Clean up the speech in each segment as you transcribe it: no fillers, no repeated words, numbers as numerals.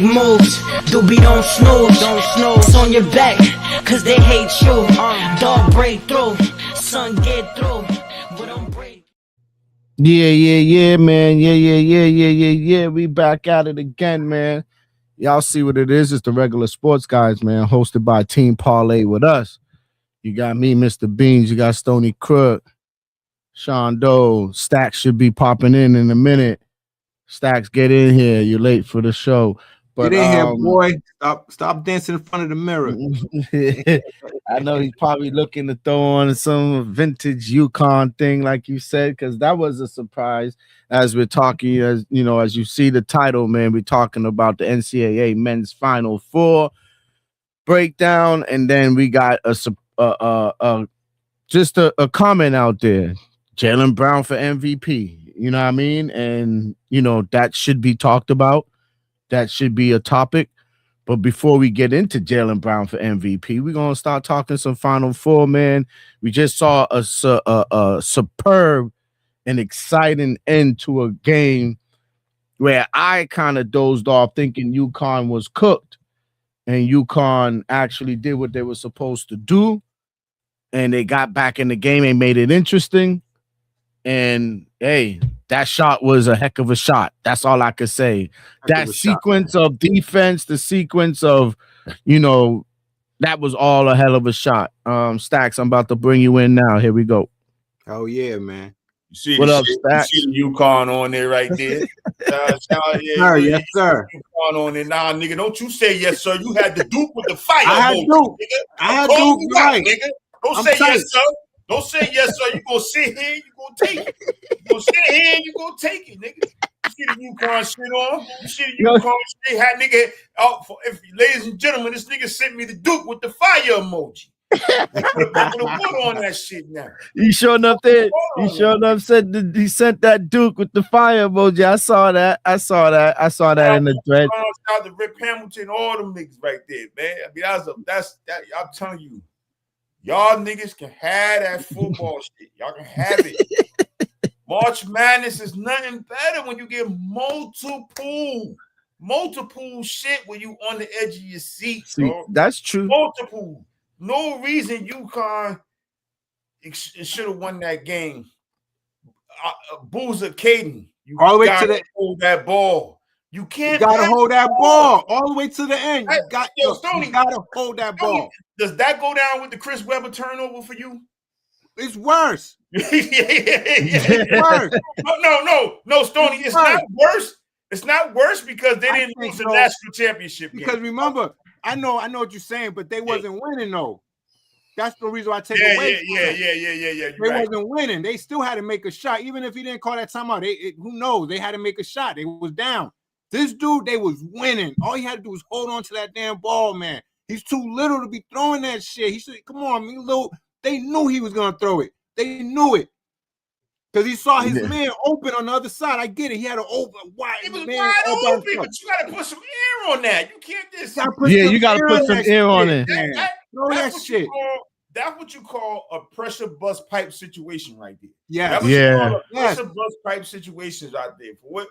moves. Doobie don't snooze. It's on your back, cause they hate you. Dog break through, son get through. But don't break. Yeah, man. Yeah. We back at it again, man. Y'all see what it is. It's the regular sports guys, man, hosted by Team Parlay with us. You got me, Mr. Beans. You got Stony Crook, Sean Doe. Stacks should be popping in a minute. Stacks, get in here. You're late for the show. But get in here, boy. Stop dancing in front of the mirror. I know he's probably looking to throw on some vintage UConn thing, like you said, because that was a surprise. As we're talking, as you know, as you see the title, man, we're talking about the NCAA Men's Final Four breakdown, and then we got just a comment out there: Jaylen Brown for MVP. You know what I mean? And you know that should be talked about. That should be a topic. But before we get into Jaylen Brown for MVP, we're gonna start talking some Final Four, man. We just saw a superb and exciting end to a game where I kind of dozed off thinking UConn was cooked, and UConn actually did what they were supposed to do, and they got back in the game and made it interesting. And hey, that shot was a heck of a shot. That's all I could say. That sequence of defense, the sequence of, you know, that was all a hell of a shot. Stacks, I'm about to bring you in now. Here we go. Oh yeah, man. You see what up, Stacks? You see the UConn on there right there. Yes, sir. UConn on there. Nah, nigga, don't you say yes, sir. You had the Duke with the fire. I had Duke. I had Duke, right. Nigga. Don't say yes, sir. Don't say yes, sir. You gonna sit here, you gonna take it. You gonna sit here, you gonna take it, nigga. You see the UConn shit on? You see the UConn shit? Had nigga out for, ladies and gentlemen, this nigga sent me the Duke with the fire emoji. Put a wood on that shit now. You sure enough there? You sure enough said that he sent that Duke with the fire emoji. I saw that in the thread. Shout out to Rip Hamilton, all them niggas right there, man. I mean, that's I'm telling you. Y'all niggas can have that football shit. Y'all can have it. March Madness is nothing better when you get multiple shit when you on the edge of your seat. See, that's true. Multiple. No reason UConn should have won that game. Boozer Caden, you all the way to the hold that ball. You can't. You gotta hold that ball all the way to the end. You gotta hold that ball. Does that go down with the Chris Webber turnover for you? It's worse. It's worse. No, Stoney. It's not worse. It's not worse because they didn't lose the national championship. Because remember, I know what you're saying, but they wasn't winning though. That's the reason why I take away. Yeah. They wasn't winning. They still had to make a shot, even if he didn't call that timeout. Who knows? They had to make a shot. They was down. This dude, they was winning. All he had to do was hold on to that damn ball, man. He's too little to be throwing that shit. He said, "Come on, man, little." They knew he was gonna throw it. They knew it because he saw his man open on the other side. I get it. He had an open wide. He was wide open, but you gotta put some air on that. You can't just. You gotta put some air on it. That's shit. That's what you call a pressure bust pipe situation right there. Yeah, pressure bust pipe situations out there. For what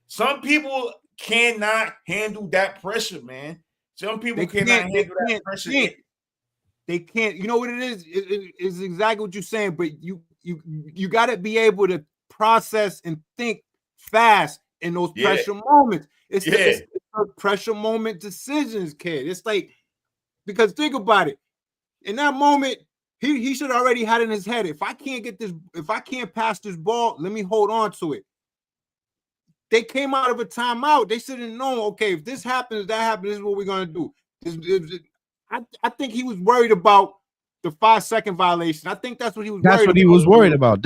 some people cannot handle that pressure, man. Some people cannot handle that pressure. They can't. You know what it is? It's exactly what you're saying. But you got to be able to process and think fast in those pressure moments. It's the pressure moment decisions, kid. It's like, because think about it. In that moment, he should already had in his head, if I can't pass this ball, let me hold on to it. They came out of a timeout. They should have known, okay, if this happens, that happens, this is what we're going to do. I think he was worried about the 5-second violation. I think that's what he was worried about.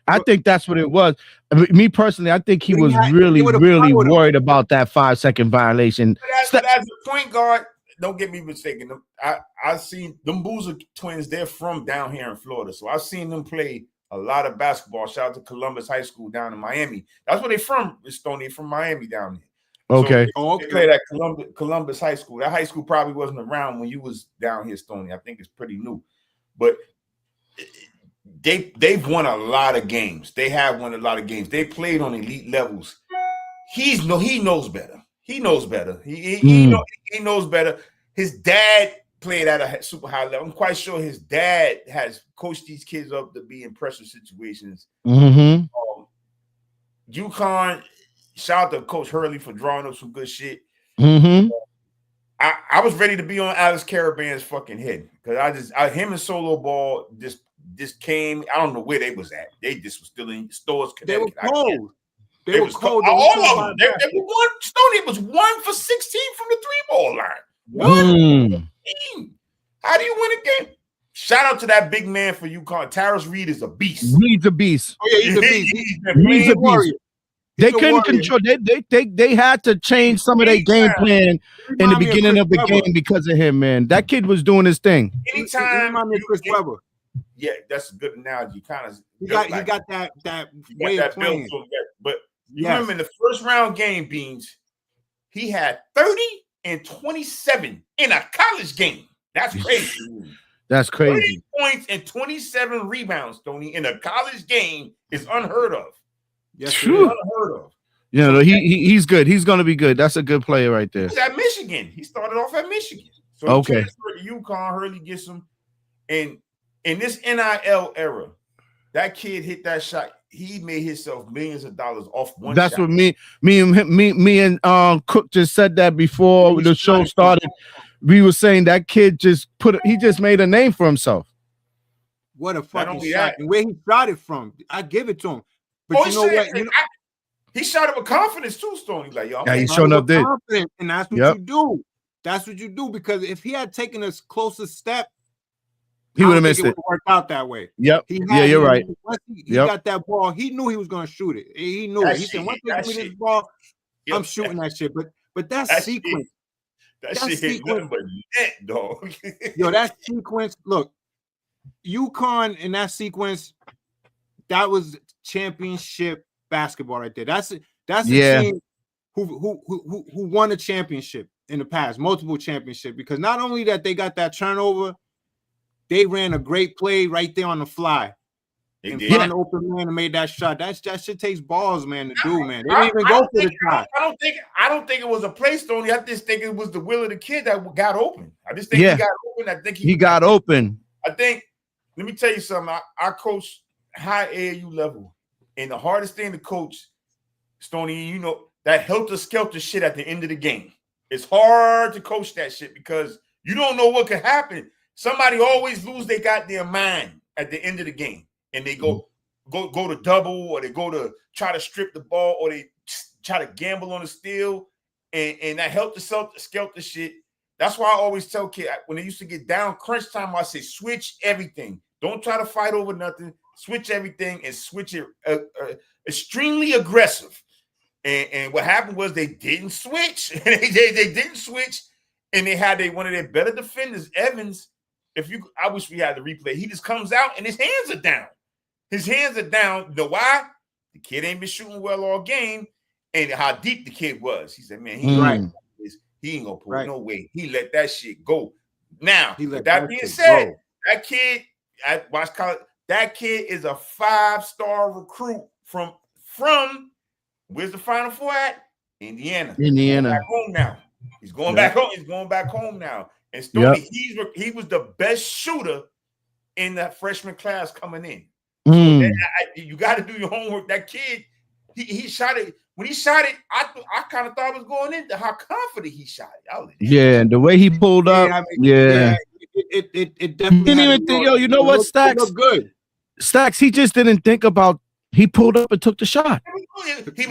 I think that's what it was. I mean, me personally, I think he was really worried about that 5-second violation. But as a point guard, don't get me mistaken. I seen them Boozer twins. They're from down here in Florida, so I've seen them play a lot of basketball. Shout out to Columbus High School down in Miami. That's where they from. Stony from Miami down there. Okay. So they played at Columbus High School. That high school probably wasn't around when you was down here, Stony. I think it's pretty new, but they've won a lot of games. They have won a lot of games. They played on elite levels. He knows better. he knows better. He knows better. His dad played at a super high level. I'm quite sure his dad has coached these kids up to be in pressure situations. UConn, shout out to Coach Hurley for drawing up some good shit. I was ready to be on Alex Caravan's fucking head because him and Solo Ball just came. I don't know where they was at. They just was still in stores. They were cold. They were cold. All of them. They were one. Stoney was 1 for 16 from the 3-ball line. 1 for 16. How do you win a game? Shout out to that big man for UConn. Taris Reed is a beast. Reed's a beast. Oh yeah, he's a beast. He's a beast. They couldn't control. They had to change some of their game plan in the beginning of the game because of him, man. That kid was doing his thing. Anytime Chris Webber. Yeah, that's a good analogy. Kind of. He got that way of playing. But you remember in the first round game, Beans, he had 30 and 27 in a college game. That's crazy. That's crazy. 30 points and 27 rebounds, Tony, in a college game is unheard of. Yes, unheard of. Yeah, no, he's good. He's going to be good. That's a good player right there. He's at Michigan. He started off at Michigan. So okay. UConn, Hurley gets him. And in this NIL era, that kid hit that shot. He made himself millions of dollars off one shot. That's what me and Cook just said that before the show started. We were saying that kid just made a name for himself. What a fucking shot. And where he shot it from, I give it to him. But you know what? He shot it with confidence too, Stoney. Like, yo, he showing up there. And that's what you do. That's what you do. Because if he had taken a closer step, he would have missed it. Worked out that way. Yep. You're right. Once he got that ball, he knew he was going to shoot it. He knew it. He said, "Once they give me this ball, I'm shooting that shit." But that sequence, that shit hit nothing but net, dog. Yo, that sequence. Look, UConn in that sequence, that was championship basketball right there. That's a team who won a championship in the past, multiple championship. Because not only that they got that turnover, they ran a great play right there on the fly. And found the open man and made that shot. That shit takes balls, man, to do, man. They didn't even go for the shot. I don't think it was a play, Stoney. I just think it was the will of the kid that got open. I just think he got open. I think he got open. I think, let me tell you something. I coach high AAU level. And the hardest thing to coach, Stoney, you know, that helter-skelter shit at the end of the game. It's hard to coach that shit because you don't know what could happen. Somebody always lose their goddamn mind at the end of the game. And they go to double, or they go to try to strip the ball, or they try to gamble on the steal. And that helter-skelter shit. That's why I always tell kids, when they used to get down crunch time, I say, switch everything. Don't try to fight over nothing. Switch everything and switch it extremely aggressive. And what happened was they didn't switch. they didn't switch, and they had one of their better defenders, Evans. I wish we had the replay. He just comes out and his hands are down. His hands are down. You know why? The kid ain't been shooting well all game, and how deep the kid was. He said, "Man, he ain't gonna pull no way." He let that shit go. Now, that being said, that kid, I watched college. That kid is a 5-star recruit from where's the Final Four at? Indiana. Back home now. He's going back home. He's going back home now. And Stoney, he was the best shooter in that freshman class coming in. So you got to do your homework. That kid, he shot it. When he shot it, I kind of thought it was going into how confident he shot it. And the way he pulled up, it definitely didn't even think. Yo, you know what, Stacks? Looked good. Stacks, he just didn't think about. He pulled up and took the shot. He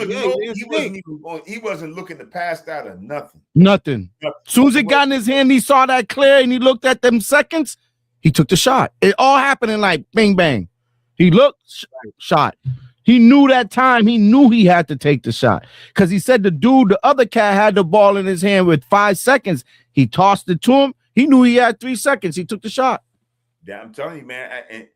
wasn't looking to pass that or nothing. Nothing. As soon as it got in his hand, he saw that clear and he looked at them seconds. He took the shot. It all happened in like bang bang. He looked, shot. He knew that time. He knew he had to take the shot because he said the other cat had the ball in his hand with 5 seconds. He tossed it to him. He knew he had 3 seconds. He took the shot. Yeah, I'm telling you, man.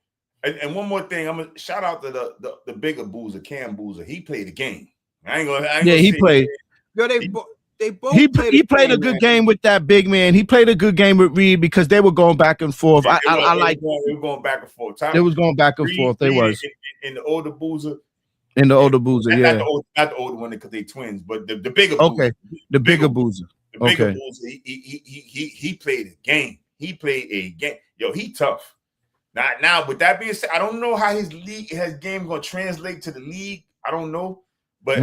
And one more thing, I'm gonna shout out to the bigger Boozer, Cam Boozer. He played the game. He played. Yo, they both. He played a good game with that big man. He played a good game with Reed because they were going back and forth. They were going back and forth. They was going back and forth. They was. And the older Boozer. And the older Boozer, Not yeah. the older one because they twins, but the bigger Okay. Boozer. The bigger Boozer. The bigger Boozer, he played a game. He played a game. Yo, he tough. Now, with that being said, I don't know how his game gonna translate to the league. I don't know. But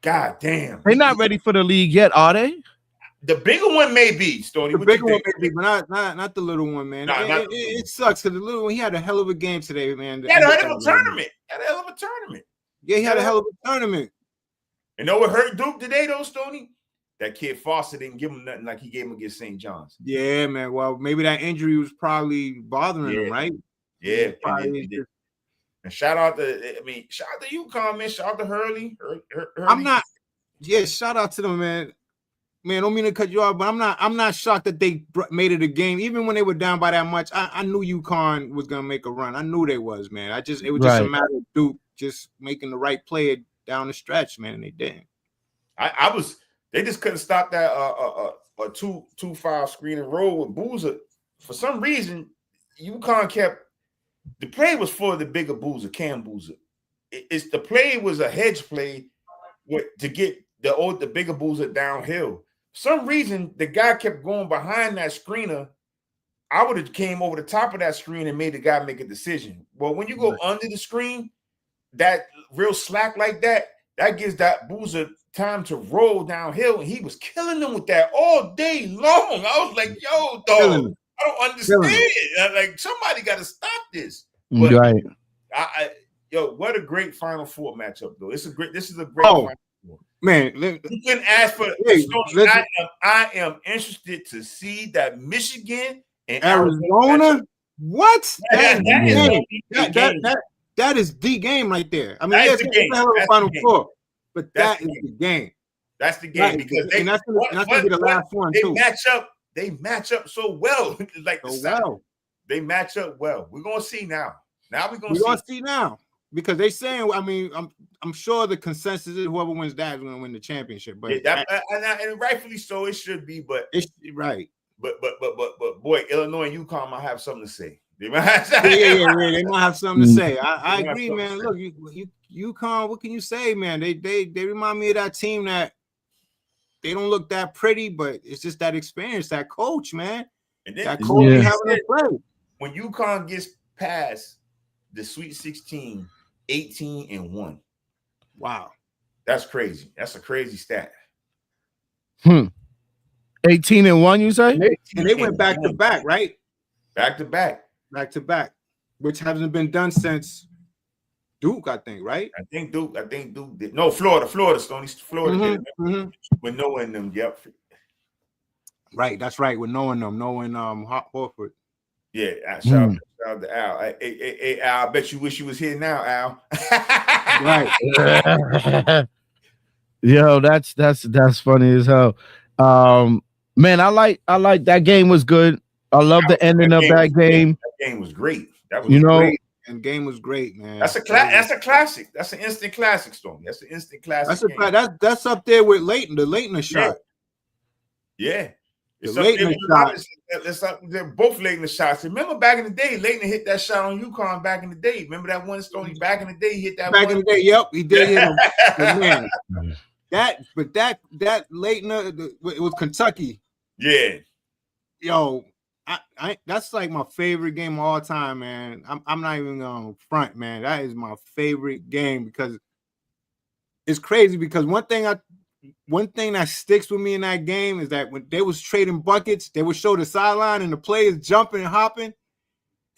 god damn. They're not ready for the league yet, are they? The bigger one may be, Stoney. The bigger one may be, but not the little one, man. It sucks because the little one, he had a hell of a game today, man. He had a hell of a tournament. Yeah, he had a hell of a tournament. You know what hurt Duke today, though, Stoney? That kid Foster didn't give him nothing like he gave him against St. John's. Yeah, man. Well, maybe that injury was probably bothering him, right? Yeah. And shout out to UConn, man. Shout out to Hurley. Shout out to them, man. Man, don't mean to cut you off, but I'm not shocked that they made it a game. Even when they were down by that much, I knew UConn was gonna make a run. I knew they was, man. It was just a matter of Duke just making the right play down the stretch, man, and they didn't. They just couldn't stop that a 2-5 screen and roll with Boozer. For some reason, UConn kept the play was for the bigger Boozer, Cam Boozer. The play was a hedge play to get the bigger Boozer downhill. For some reason, the guy kept going behind that screener. I would have came over the top of that screen and made the guy make a decision. Well, when you go under the screen, that real slack like that gives that Boozer time to roll downhill, and he was killing them with that all day long. I was like, yo, dog, I don't understand. Like, somebody got to stop this. But right. Yo, what a great Final Four matchup, though. This is a great Final Four. Man, you couldn't ask for I am interested to see that Michigan and Arizona. What? That is the game right there. I mean, it's the Final Four, but that is the game. That's the game because that's gonna be the last one too. They match up so well. Like they match up well. We're gonna see now. We're gonna see now because they saying. I mean, I'm sure the consensus is whoever wins that is gonna win the championship. But and rightfully so, it should be. But it's right. But boy, Illinois and UConn might have something to say. They might have something to say. I agree, man. Look, UConn, what can you say, man? They remind me of that team that they don't look that pretty, but it's just that experience, that coach, man. And then, that coach having to play. When UConn gets past the Sweet 16, 18-1. Wow. That's crazy. That's a crazy stat. 18-1, you say? And they went back to back, right? Back to back, which hasn't been done since Duke, I think, right? I think Duke did. No, Florida, Stoney. Florida did. With knowing them, yep. Right, that's right. With knowing Horford. Yeah, shout out to Al. Hey, Al, I bet you wish you was here now, Al. Right. Yo, that's funny as hell. Man, I like that game was good. I love the ending of that game. That game was great. That was great. And game was great, man. That's a classic. That's an instant classic, Storm. That's an instant classic. That's up there with Leighton, the Leighton shot. Yeah. It's up there, both Leighton shots. Remember back in the day, Leighton hit that shot on UConn back in the day. Remember that one, Stoney? Back in the day, he hit that back in the day. Yep, he did hit him. Man, that Leighton, it was Kentucky. Yeah. Yo, I that's like my favorite game of all time, man. I'm not even gonna front, man. That is my favorite game because it's crazy. Because one thing that sticks with me in that game is that when they was trading buckets, they would show the sideline and the players jumping and hopping.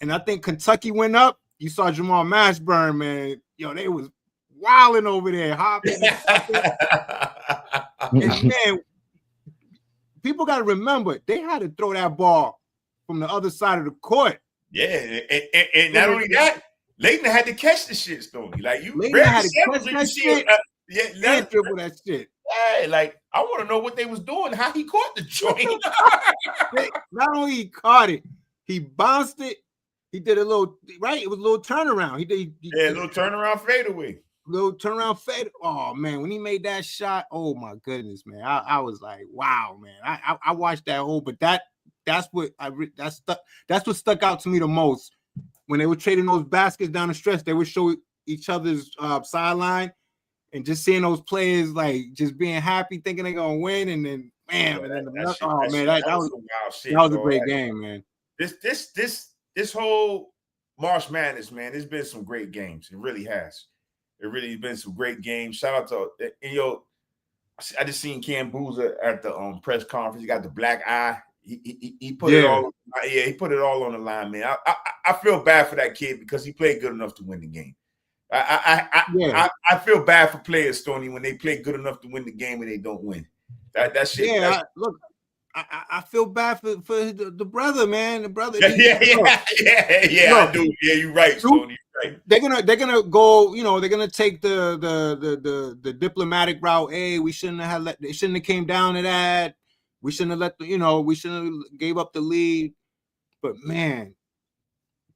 And I think Kentucky went up. You saw Jamal Mashburn, man. Yo, they was wilding over there, hopping. And man, people got to remember they had to throw that ball from the other side of the court. Yeah, and not only that, Leighton had to catch the shit, Stoney. Like you Leighton had to catch that shit. Dribble that shit. Hey, like I want to know what they was doing, how he caught the joint. Not only he caught it, he bounced it. He did a little right. It was a little turnaround. He did a little turnaround fadeaway. Little turnaround fade. Oh man, when he made that shot, oh my goodness, man. I was like, wow, man. I watched that whole, but that's what stuck out to me the most. When they were trading those baskets down the stretch, they would show each other's sideline, and just seeing those players like just being happy, thinking they're gonna win, and then man, and then that was a great game, man. This whole March Madness, man, there's been some great games. It really has. It really been some great games. Shout out to I just seen Cam Boozer at the press conference. He got the black eye. He put it all. Yeah, he put it all on the line, man. I feel bad for that kid because he played good enough to win the game. I feel bad for players, Stoney, when they play good enough to win the game and they don't win. That shit. Yeah, I feel bad for the brother, man. The brother. Yeah. I do. Yeah, you're right, Stoney. Right. They're gonna go. You know, they're gonna take the diplomatic route. Hey, we shouldn't have came down to that. We shouldn't have we shouldn't have gave up the lead. But man,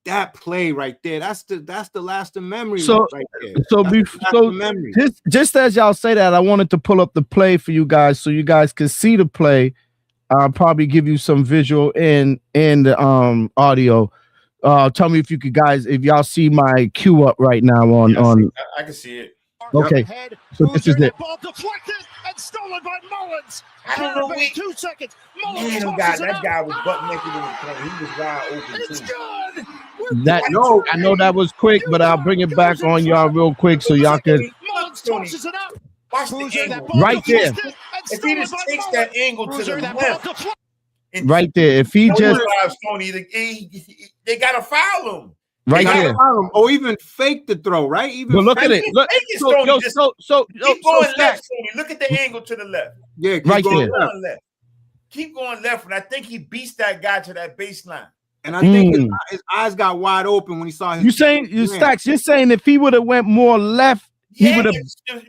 that play right there, that's the lasting memory. So, right there. Memory. Just as y'all say that, I wanted to pull up the play for you guys so you guys can see the play. I'll probably give you some visual and the audio. Tell me if you could guys, if y'all see my cue up right now on. I can see it. Okay, so this is it. Ball deflected and stolen by Mullins. I don't know. 2 seconds. Man, that guy was butt naked in the corner. He was wide open. It's good. I know that was quick, but I'll bring it back on y'all real quick so y'all can. Mullins tosses it up. Watch the angle. Right there. If he just takes that angle to the left. Right there. If he just. Tony, they got to foul him. Right there. Or even fake the throw, right? Even look at it. Look, keep going left, Tony. Look at the angle to the left. Yeah, right there. Left. Keep going left, and I think he beats that guy to that baseline. And I think his eyes got wide open when he saw his. Stacks, you're saying if he would have went more left, he would have.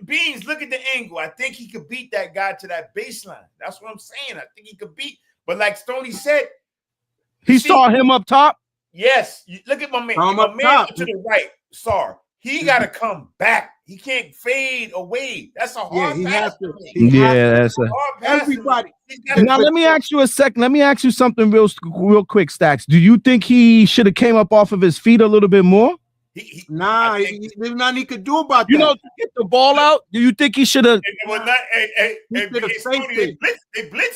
Beans, look at the angle. I think he could beat that guy to that baseline. That's what I'm saying. I think he could beat. But like Stoney said, he saw him up top. Yes, look at my man. My man to the right, Sar. He got to come back. He can't fade away. That's a hard pass. That's a hard pass. Everybody. Now let me ask you a second. Let me ask you something real quick, Stacks. Do you think he should have came up off of his feet a little bit more? There's nothing he could do about that. To get the ball out. Do you think he should have? They blitzed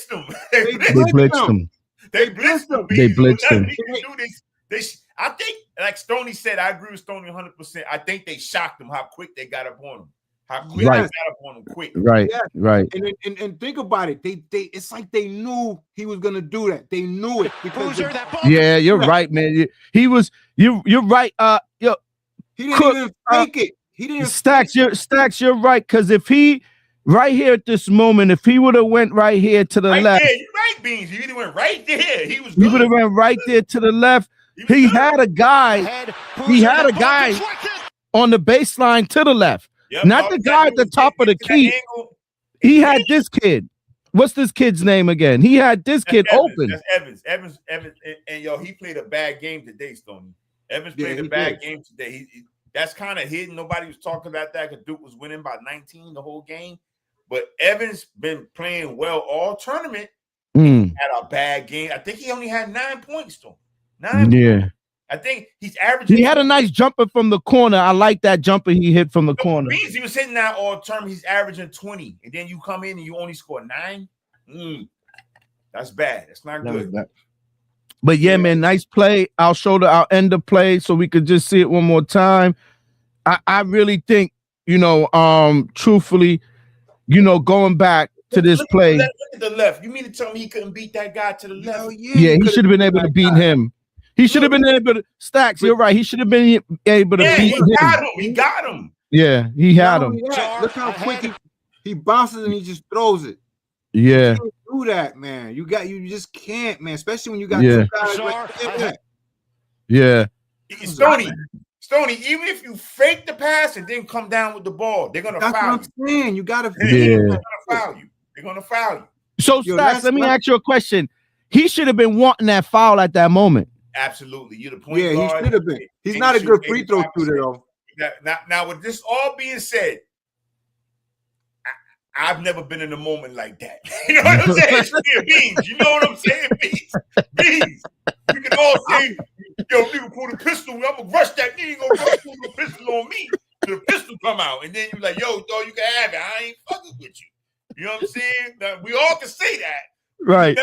him. They blitzed him. They blitzed him. I think, like Stoney said, I agree with Stoney 100%. I think they shocked him how quick they got up on him. How quick they got up on him quick. Right. And think about it. They it's like they knew he was gonna do that. They knew it because you're right, man. You're right. He didn't even fake it. He didn't. Stacks, you're right. Because if he right here at this moment, if he would have went right here to the left, there, you're right, Beans. He went right there. He would have went right there to the left. He had a guy. He had a guy on the baseline to the left, not the guy at the top of the key. He had this kid. What's this kid's name again? He had this kid open. That's Evans, and he played a bad game today, Stoney. Evans played a bad game today. That's kind of hidden. Nobody was talking about that because Duke was winning by 19 the whole game. But Evans been playing well all tournament. Had a bad game. I think he only had 9 points, though. 9 points. I think he's averaging. He had a nice jumper from the corner. I like that jumper he hit from the corner. He was hitting that all term. He's averaging 20. And then you come in and you only score 9. That's bad. That's not good. But yeah, man, nice play. I'll end the play so we could just see it one more time. I really think, truthfully, going back to this play. Look at the left. You mean to tell me he couldn't beat that guy to the left? Yeah, he should have been able to beat him. He should have been able to. Stacks, you're right. He should have been able to beat him. He got him. Yeah, he had him. Look how quick he bounces and he just throws it. Yeah. You can't do that, man. You just can't, man. Especially when you got two guys like that. Yeah. Stoney, even if you fake the pass and then come down with the ball, they're gonna foul you. That's what I'm saying. You gotta They're gonna foul you. They're gonna foul you. So Stacks, let me ask you a question. He should have been wanting that foul at that moment. Absolutely. You're the point guard. Yeah, he should have been. He's not a good free throw shooter, though. Now, with this all being said, I've never been in a moment like that. You know what I'm saying? Beans. You know what I'm saying? Beans. We can all say, nigga pull the pistol. I'm going to rush that. You ain't going to rush the pistol on me. and then you like, yo, dog, you can have it. I ain't fucking with you. You know what I'm saying? Now, we all can say that. Right.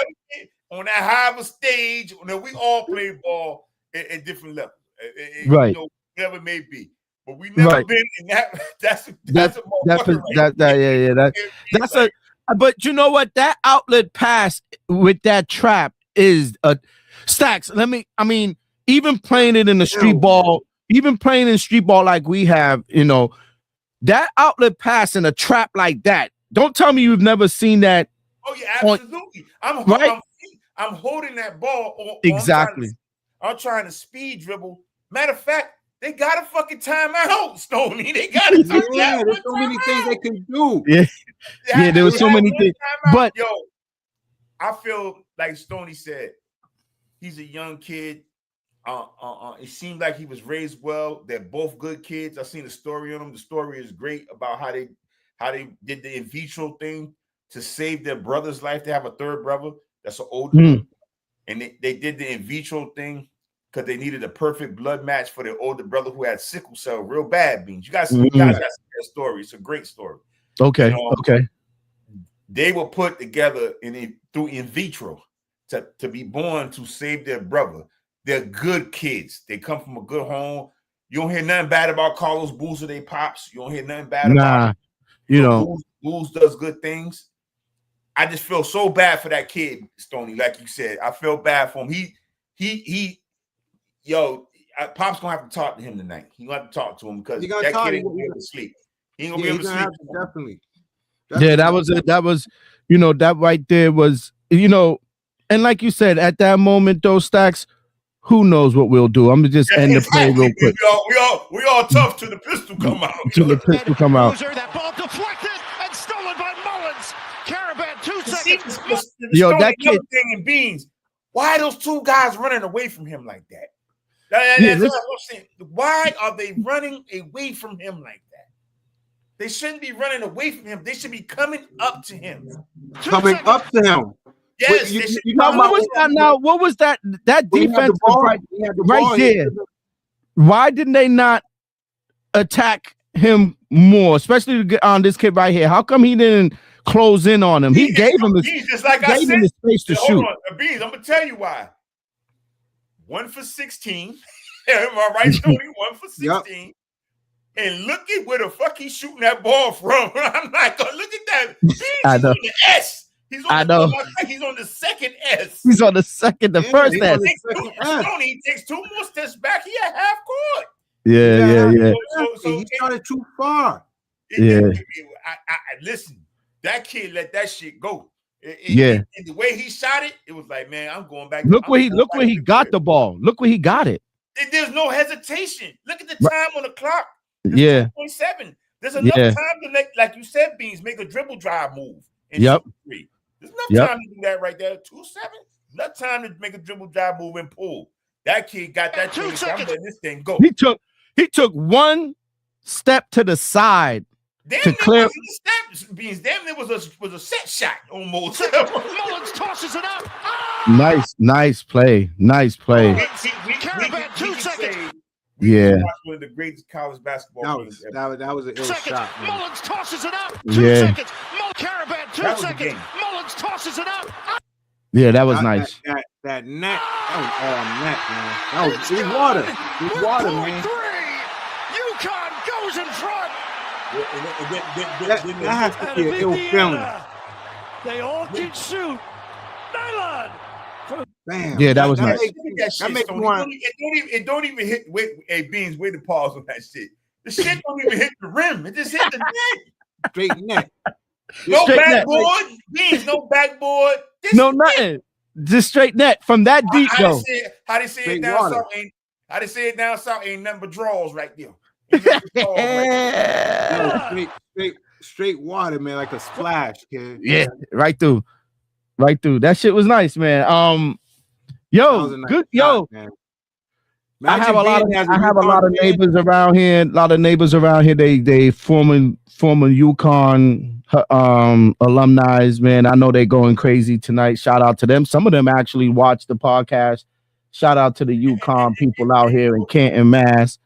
On that high of a stage, we all play ball at different levels. Right. Whatever it may be. But we never been in that. That's a. But you know what? That outlet pass with that trap is a Stacks. Even playing it in the street ball, like we have, that outlet pass in a trap like that. Don't tell me you've never seen that. Oh yeah, absolutely. I'm holding that ball. Exactly. I'm trying to speed dribble. Matter of fact, they got a fucking timeout, Stoney. They got a timeout. Yeah, there's so many things they can do. Yeah, there was so many things. But I feel like Stoney said, he's a young kid. It seemed like he was raised well. They're both good kids. I've seen the story on them. The story is great about how they did the in vitro thing to save their brother's life. They have a third brother that's an older, and they did the in vitro thing because they needed a perfect blood match for their older brother who had sickle cell real bad. Beans. You guys got that story. It's a great story. Okay. Okay. They were put together through in vitro to be born to save their brother. They're good kids. They come from a good home. You don't hear nothing bad about Carlos Boozer, they pops. You don't hear nothing bad about him. Booze does good things. I just feel so bad for that kid, Stoney. Like you said, I feel bad for him. Pop's gonna have to talk to him tonight. He gonna have to talk to him because that kid ain't gonna be able to sleep. He ain't gonna be able to sleep. Definitely. Yeah, that was that right there was, and like you said, at that moment, those Stacks, who knows what we'll do? I'm gonna just end the play real quick. We all tough till the pistol come out. That ball deflected and stolen by Mullins. Caravan, 2 seconds. That kid thing in Beans. Why are those two guys running away from him like that? That's what I'm saying. Why are they running away from him like that? They shouldn't be running away from him. They should be coming up to him. Up to him. Yes. What was that? That defense right there. Why didn't they not attack him more, especially on this kid right here? How come he didn't close in on him? He gave him the space to shoot. Beans, I'm gonna tell you why. 1 for 16. Am I right, Tony? 1 for 16. Yep. And look at where the fuck he's shooting that ball from. I'm like, look at that. I know. The S. He's on the second S. He's on the second, first S. He takes 2 more steps back. He at half court. Yeah. So he started too far. Listen, that kid let that shit go. And the way he shot it, it was like, man, I'm going back. Look where he got the ball. Look where he got it. There's no hesitation. Look at the time on the clock. It's 2.7. There's enough time to make, like you said, Beans, make a dribble drive move. Yep. There's enough time to do that right there. 2-7. Enough time to make a dribble drive move and pull. That kid got that 2 seconds. I'm letting this thing go. He took 1 step to the side to clear. Beans, damn, there was a set shot almost. Mullins tosses it up. Nice play. Caravan, 2 seconds. One of the greatest college basketball games ever. That was an ill shot, man. Mullins tosses it up. 2 seconds. Caravan, 2 seconds. Mullins tosses it up. Yeah, that was nice. That net, that was all net, man. That was big water. Big water, man. 3. UConn goes in front. That has to be an ill feeling. They all can shoot. Nylon. Damn. Yeah, that was nice. That makes me want. It don't even hit. Wait, Beans, wait to pause on that shit. The shit don't even hit the rim. It just hit the net. Straight net. No backboard. Beans, no backboard. Nothing. Just straight net from that deep though. How they say it down south ain't. How they say it down south ain't nothing but draws right there. Straight water, man, like a splash, kid. Yeah, right through. That shit was nice, man. Man. I have a lot of neighbors around here. They former UConn alumni, man. I know they're going crazy tonight. Shout out to them. Some of them actually watch the podcast. Shout out to the UConn people out here in Canton, Mass.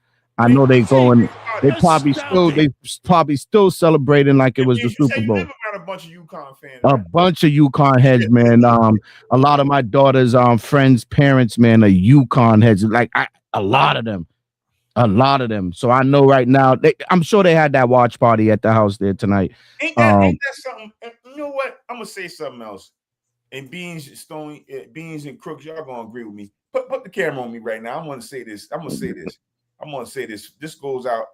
I know they going. They probably still celebrating like it was the Super Bowl. You live around a bunch of UConn fans. A bunch of UConn heads, man. A lot of my daughter's friends' parents, man, are UConn heads. Like a lot of them. So I know right now. I'm sure they had that watch party at the house there tonight. Ain't that something? You know what? I'm gonna say something else. And Beans and Crooks, y'all gonna agree with me. Put the camera on me right now. I'm gonna say this. This goes out.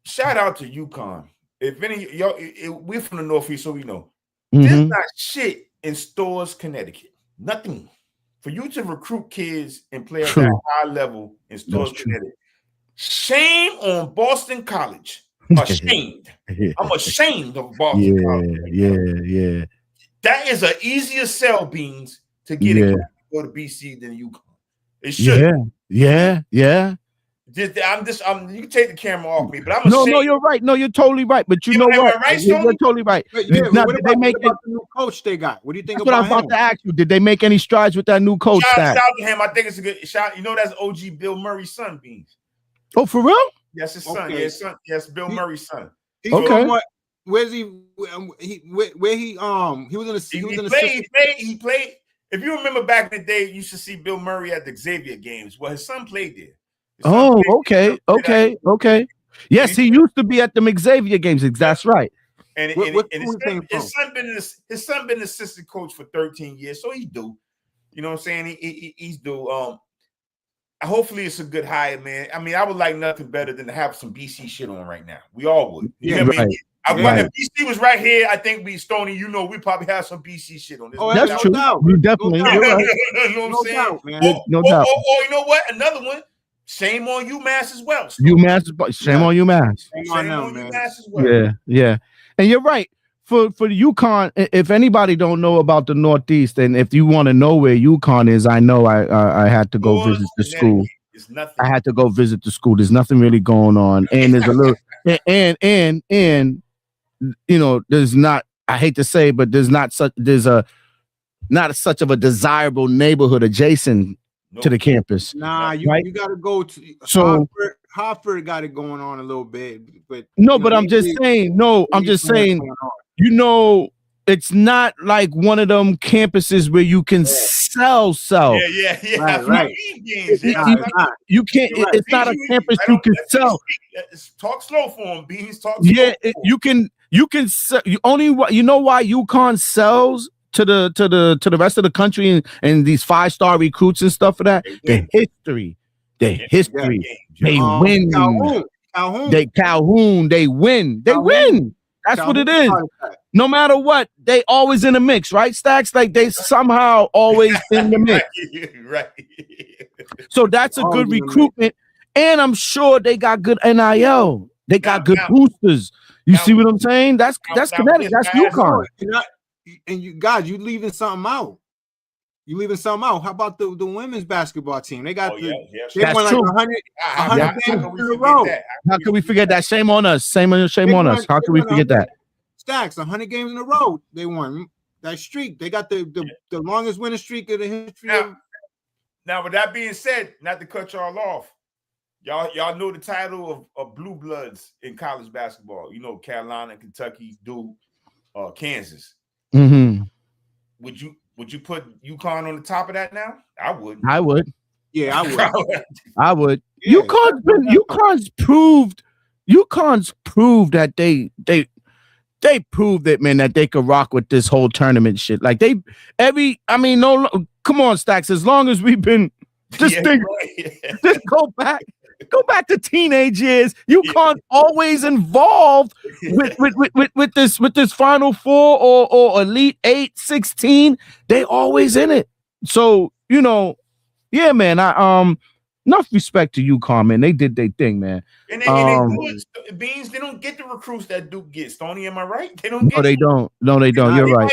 Shout out to UConn. If any y'all, we're from the Northeast, so we know. There's not shit in Stores, Connecticut. Nothing for you to recruit kids and play at that high level in Stores, Connecticut. Shame on Boston College. Ashamed. I'm ashamed of Boston College. Yeah. That is an easier sell, Beans, to get a kid to go to BC than UConn. It should. Yeah. You can take the camera off me, but I'm ashamed. No, you're right. No, you're totally right. But you know what? Right, you're totally right. What about the new coach they got? What do you think about him? That's what I was about to ask you. Did they make any strides with that new coach? Shout out to him. I think it's a good shot. You know, that's OG Bill Murray's son, Beans. Oh, for real? Yes, his son. Okay. Yes, Bill Murray's son. Okay. Where's he? Where he? He was in the. He played. If you remember back in the day, you used to see Bill Murray at the Xavier games. Well, his son played there. Okay. Yes, he used to be at the Xavier games. That's right. And his son been assistant coach for 13 years, so he do. You know what I'm saying? He's due. Hopefully it's a good hire, man. I mean, I would like nothing better than to have some BC shit on right now. We all would. You know what I mean? If BC was right here, I think Stoney, we probably have some BC shit on this. Oh, that's true. You definitely. No right. You know what I'm saying? Doubt, man. No doubt. Or you know what? Another one. Shame on UMass as well. Shame on UMass. Shame on UMass as well. Yeah. And you're right. For the UConn, if anybody don't know about the Northeast, and if you want to know where UConn is, I know I had to go visit the school. It's nothing. I had to go visit the school. There's nothing really going on, and there's a little and you know, there's not. I hate to say, but there's not such of a desirable neighborhood adjacent to the campus. Nah, you got to go to Hartford got it going on a little bit, but I'm just saying. You know, it's not like one of them campuses where you can sell. Yeah. Right. You can't. It's not a campus you can sell. Talk slow for him, Beans. You can sell. You know why UConn sells to the rest of the country and these 5-star recruits and stuff for that? The history. They win. Calhoun. They win. That's what it is. No matter what, they always in the mix, right? Stacks, like they somehow always in the mix. Right. So that's a good recruitment. And I'm sure they got good NIL. They got good boosters. You see what I'm saying? That's Connecticut. That's UConn. And you guys, you leaving something out. How about the women's basketball team? They got they won like 100 games in a row. How can we forget that? Shame on us. Shame on us. How can we forget that? Stacks, 100 games in a row. They won that streak. They got the longest winning streak in the history. Now, with that being said, not to cut y'all off, y'all know the title of Blue Bloods in college basketball. You know, Carolina, Kentucky, Duke, Kansas. Mm-hmm. Would you put UConn on the top of that now? I would. Yeah, I would. I would. Yeah, UConn's proved that they proved it, man, that they could rock with this whole tournament shit. Like come on, Stacks. As long as we've been just go back to teenage years. UConn always involved with this Final Four or Elite 8, 16. They always in it. So, you know, yeah, man. Enough respect to UConn, man. They did their thing, man. And Beans, they don't get the recruits that Duke gets. Stoney, am I right? They don't. No, they don't. You're right.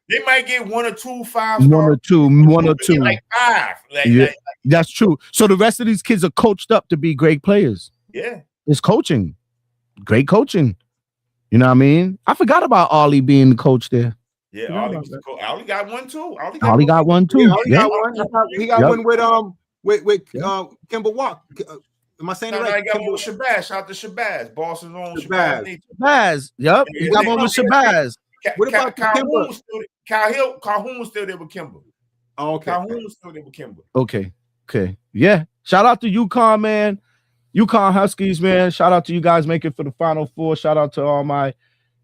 They might get 1 or 2 5 one or two. Like 5. That's true. So the rest of these kids are coached up to be great players. Yeah. It's coaching. Great coaching. You know what I mean? I forgot about Ollie being the coach there. Yeah, Ollie got one too. Ollie got one too. Yeah, he got one with Kemba Walker. Am I saying No, it right? I got one with Shabazz. Shout out to Shabazz. Boston's own Shabazz. Shabazz. Shabazz. Yep. You got one with Shabazz. What about Calhoun was still there with Kimber. Oh, okay. Calhoun was still there with Kimber. Okay. Yeah. Shout out to UConn, man. UConn Huskies, man. Shout out to you guys making it for the Final Four. Shout out to all my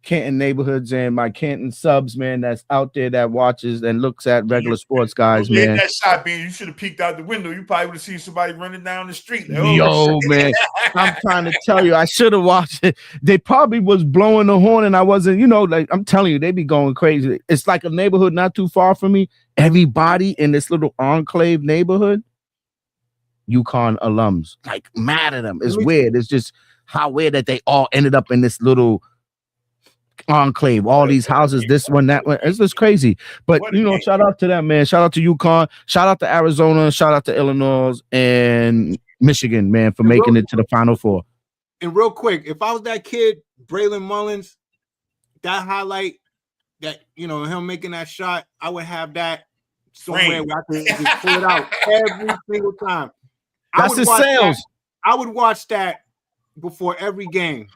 Canton neighborhoods and my Canton subs, man, that's out there that watches and looks at regular sports guys, man. That shot, man, you should have peeked out the window. You probably would have seen somebody running down the street. Like, yo, man, I'm trying to tell you, I should have watched it. They probably was blowing the horn and I wasn't, like, I'm telling you, they be going crazy. It's like a neighborhood not too far from me. Everybody in this little enclave neighborhood, UConn alums, like mad at them. It's weird. It's just how weird that they all ended up in this little enclave, all these houses, this one, that one. It's just crazy. But shout out to them, man. Shout out to UConn, shout out to Arizona, shout out to Illinois and Michigan, man, for making it to the Final Four. And real quick, if I was that kid, Braylon Mullins, that highlight, that him making that shot, I would have that somewhere where I could just pull it out every single time. That's his sales. I would watch that before every game.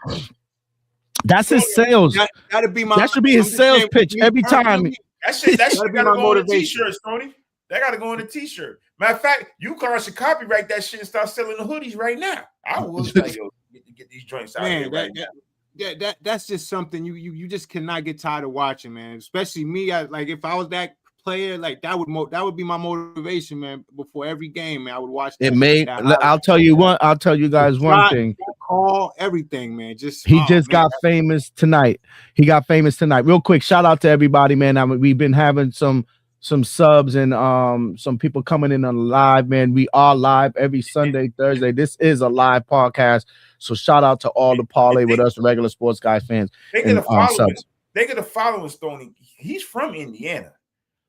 That's his sales. That'd be my. That should be his sales pitch every time. That shit gotta go on a t-shirt, Tony. That gotta go on a t-shirt. Matter of fact, UConn should copyright that shit and start selling the hoodies right now. I was like, yo, get these joints out here right now. That's just something you just cannot get tired of watching, man. Especially me, if I was that player, like that would be my motivation, man. Before every game, man, I would watch that. I'll tell you guys one thing. Call everything, man. He got famous tonight. Real quick, shout out to everybody, man. We've been having some subs and some people coming in on live, man. We are live every Sunday, Thursday. This is a live podcast. So shout out to all the parlay with us, regular sports guys fans. They get a following, Stoney. He's from Indiana.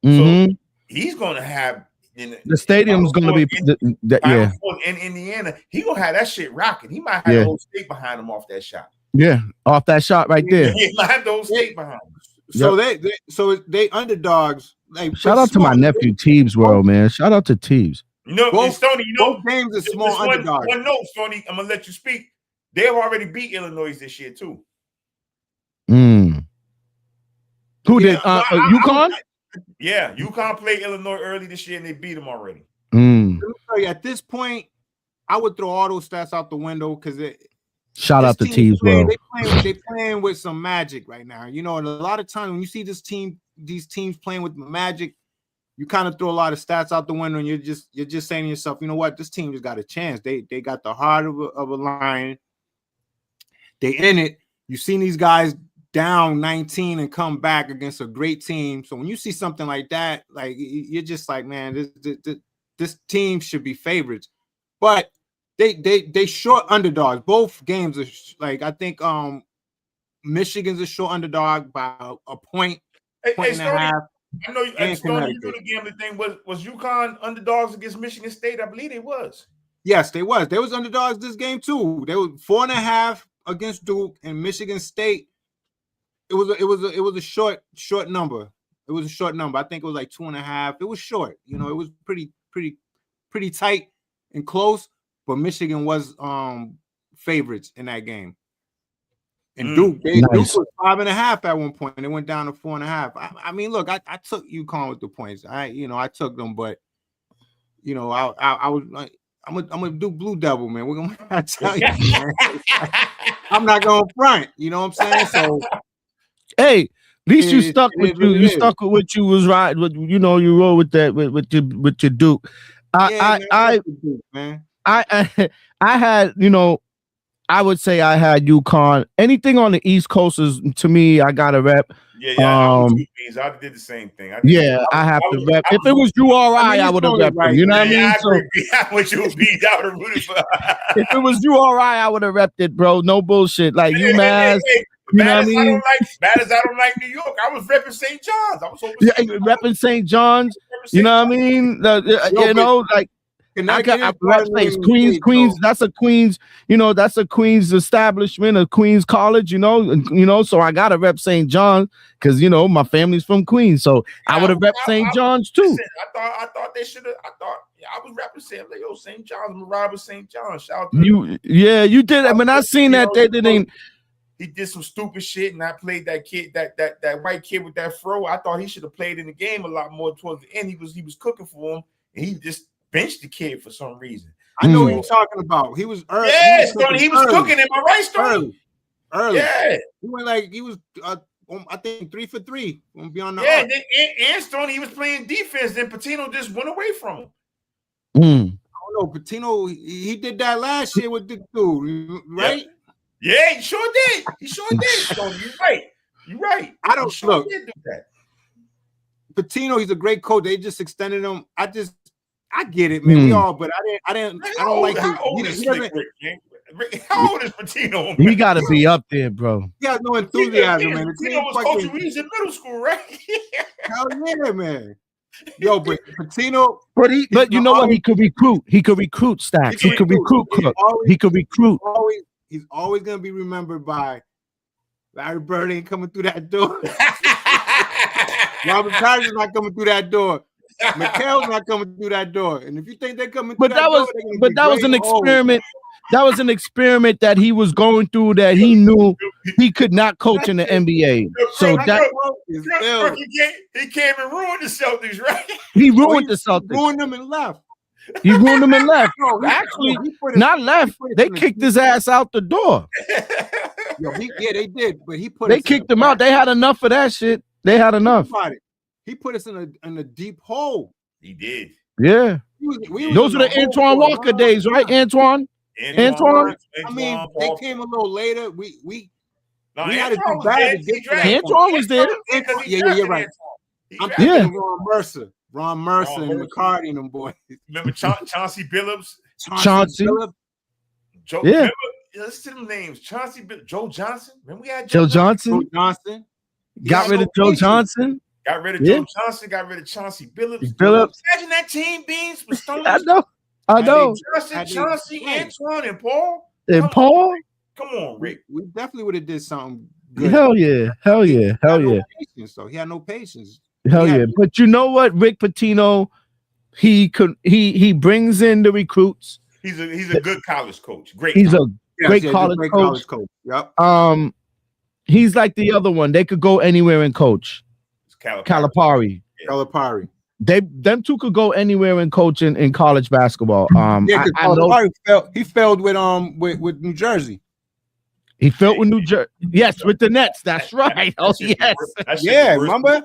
Mm-hmm. So he's gonna have the stadium's gonna be in Indiana. He gonna have that shit rocking. He might have the whole state behind him off that shot. Yeah, off that shot right there. He might have the whole state behind him. So they underdogs. Like, shout out to my nephew Teebs World, man. Shout out to Teebs. Stoney, both games are small underdogs. One note, Stoney, I'm gonna let you speak. They have already beat Illinois this year too. Who did? UConn? Yeah, UConn played Illinois early this year and they beat them already. Let me tell you, at this point, I would throw all those stats out the window because shout out to Teebs World. They playing with some magic right now. And a lot of times when you see these teams playing with magic, you kind of throw a lot of stats out the window and you're just saying to yourself, you know what, this team just got a chance. They got the heart of a lion. They in it. You've seen these guys down 19 and come back against a great team. So when you see something like that, like you're just like, man, this team should be favorites. But they short underdogs. Both games are like, I think Michigan's a short underdog by a point and a half. I know Stoney, you do the gambling thing. Was UConn underdogs against Michigan State? I believe it was. Yes, they was. They was underdogs this game too. They were 4.5 against Duke and Michigan State. It was a short number. It was a short number. I think it was like 2.5. It was short. It was pretty tight and close. But Michigan was favorites in that game. And Duke was 5.5 at one point. And it went down to 4.5. I mean, look, I took UConn with the points. I took them, but I was like, I'm gonna do Blue Devil, man. We're gonna tell you, man. I'm not gonna front. You know what I'm saying? So. Hey, at least you stuck with you. You stuck with what you was right. You roll with that with your Duke. I had, I would say I had UConn. Anything on the East Coast is, to me, I got to rep. Yeah. I did the same thing. I have to rep. If it was URI, I would have repped them. You know what I mean? I if it was URI, I would have repped it, bro. No bullshit. Like UMass. You know what I mean? Bad as I don't like New York, I was repping St. John's. Repping St. John's. You know what I mean? I rep St. Queens. That's a Queens. That's a Queens establishment, a Queens college. So I gotta rep St. John's because my family's from Queens. So I would have rep St. John's too. Listen, I thought they should have. I was representing St. John's. I'm riding with St. John's. Shout out to you. Yeah, you did. I mean, I seen that they didn't. He did some stupid shit, and I played that kid, that white kid with that fro. I thought he should have played in the game a lot more towards the end. He was cooking for him, and he just benched the kid for some reason. I know what you're talking about. He was early. Yeah, he was cooking. Am I right, Stoney? Early. Yeah. He was I think 3 for 3 beyond the arc. And Stoney, he was playing defense. Then Patino just went away from him. I don't know. Patino, he did that last year with the dude, right? Yeah, he sure did. Stoney, you're right. I don't sure did do that. Patino, he's a great coach. They just extended him. I get it, man. We all, but I don't like him. How old is Patino? He got to be up there, bro. He has no enthusiasm, man. Patino was coaching when he was in middle school, right? Hell yeah, man. Yo, but Patino, but you know what? He could recruit. He could recruit Stacks. He could recruit Cook. He could recruit. He's always gonna be remembered by Larry Bird ain't coming through that door. Robert Patterson's not coming through that door. McHale's not coming through that door. And if you think they're coming through that door, that was an experiment. That was an experiment that he was going through that he knew he could not coach in the NBA. So he came and ruined the Celtics, right? He ruined the Celtics. Ruined them and left. He ruined them and left. Actually, not left. They kicked his ass out the door. They did, but they kicked him out. They had enough of that shit. They had enough. He put us in a deep hole. He did. Yeah. Those are the Antoine Walker days, right, Antoine? Antoine. I mean, they came a little later. We had to do bad to get to Antoine was there. Yeah, you're right. I'm thinking Ron Mercer and McCarty and them boys. Remember Chauncey Billups? Chauncey. Joe, yeah. Remember, listen to them names. Chauncey Billups, Joe Johnson. Remember we had Joe Johnson. Got rid of Joe Johnson. Got rid of Joe Johnson. Got rid of Chauncey Billups. Imagine that team beans with Stone. I know. Justin, Chauncey, Antoine, and Paul. Come on, Rick. We definitely would have did something good. Hell yeah. So he had no patience. Hell yeah. But you know what, Rick Pitino, he brings in the recruits. He's a good college coach. Great. He's a great college coach. Yep. He's like the other one. They could go anywhere and coach. Calipari. Calipari. Them two could go anywhere and coach in college basketball. I know he failed with New Jersey. He failed with New Jersey. Yes, with the Nets. That's right. Oh yes. Remember?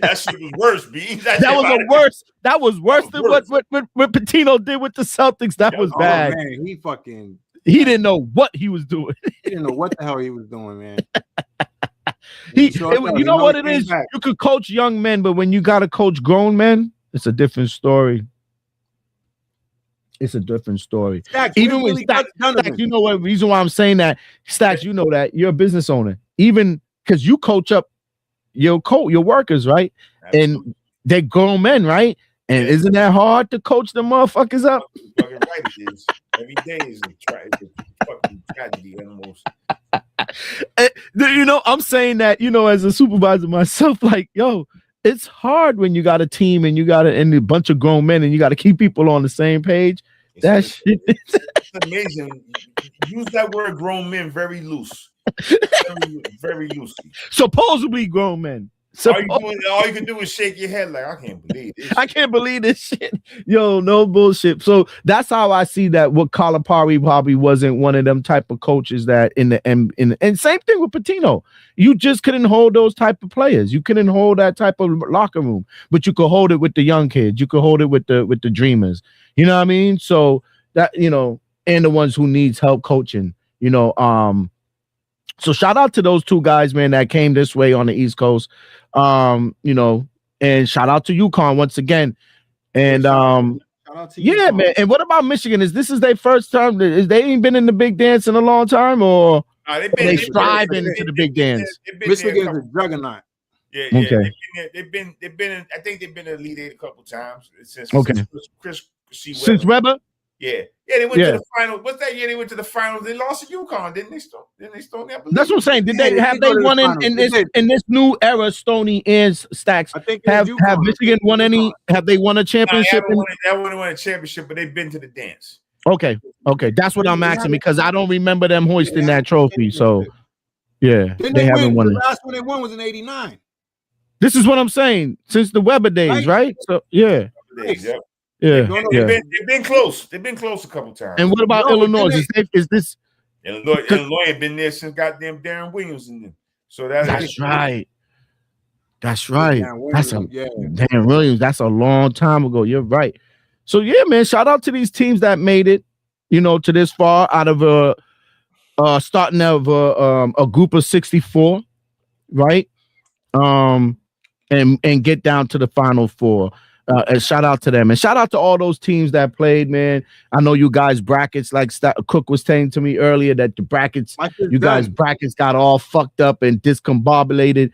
That shit was worse, B. That was worse than what Patino did with the Celtics. That was bad. Man, he didn't know what he was doing. He didn't know what the hell he was doing, man. You know what it is? You could coach young men, but when you got to coach grown men, it's a different story. It's a different story. Stacks, even with Stacks, you know what reason why I'm saying that? Stacks, you know that you're a business owner. Even because you coach up your workers, right? Absolutely. And they're grown men, right? And isn't that hard to coach the motherfuckers up? Fucking right it is. Every day is a fucking tragedy almost. I'm saying that, as a supervisor myself, like, yo, it's hard when you got a team and you got and a bunch of grown men and you got to keep people on the same page. It's amazing. Use that word grown men very loose. Very loosely. Supposedly grown men. All you can do is shake your head like, I can't believe this. I can't believe this shit. Yo, no bullshit. So that's how I see that what Calipari probably wasn't one of them type of coaches that and same thing with Patino. You just couldn't hold those type of players. You couldn't hold that type of locker room, but you could hold it with the young kids. You could hold it with the dreamers. You know what I mean? So that, and the ones who needs help coaching, so shout out to those two guys, man, that came this way on the East Coast. And shout out to UConn once again. And UConn. Man. And what about Michigan? Is their first time? They ain't been in the big dance in a long time, or they striving into the big dance? Michigan's a juggernaut. Yeah. Okay. They've been. I think they've been in the Elite Eight a couple times since see Since Weber? Yeah, they went to the final. What's that year? They went to the finals. They lost to UConn, didn't they? That's what I'm saying. Did they won in this new era? Stoney and Stacks. I think have Michigan won any? Have they won a championship? They haven't won a championship, but they've been to the dance. Okay, that's what I'm asking because I don't remember them hoisting that trophy. So, yeah, they haven't won. The last one they won was in '89. This is what I'm saying. Since the Weber days, right? So, yeah. Yeah, they've been close. They've been close a couple times. And what about Illinois? Is this Illinois had been there since goddamn Darren Williams in them. So that's right. That's right. Darren Williams. That's a long time ago. You're right. So yeah, man. Shout out to these teams that made it, to this far out of starting of a group of 64, right? And get down to the Final Four. And shout out to them, and shout out to all those teams that played, man. I know you guys brackets, like Cook was saying to me earlier, that the brackets, brackets got all fucked up and discombobulated.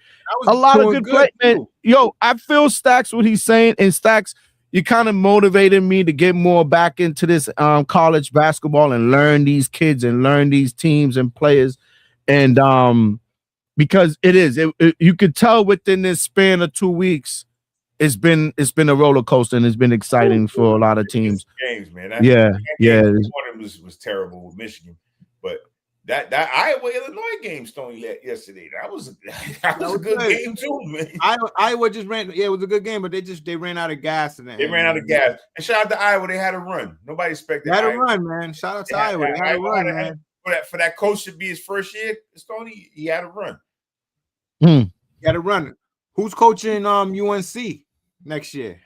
A lot of good play, man. Yo, I feel Stacks what he's saying, and Stacks, you kind of motivated me to get more back into this college basketball and learn these kids and learn these teams and players, and because you could tell within this span of 2 weeks. It's been a roller coaster and it's been exciting for a lot of teams. Games, man. One of them was terrible with Michigan, but that Iowa Illinois game Stoney yesterday. That was a good game too, man. Iowa just ran. Yeah, it was a good game, but they ran out of gas in that. They ran out of gas. And shout out to Iowa. They had a run. Nobody expected. They had a run, man. Shout out to Iowa. They had a run, man. For that coach to be his first year, Stoney, he had a run. He had a run. Who's coaching UNC? Next year.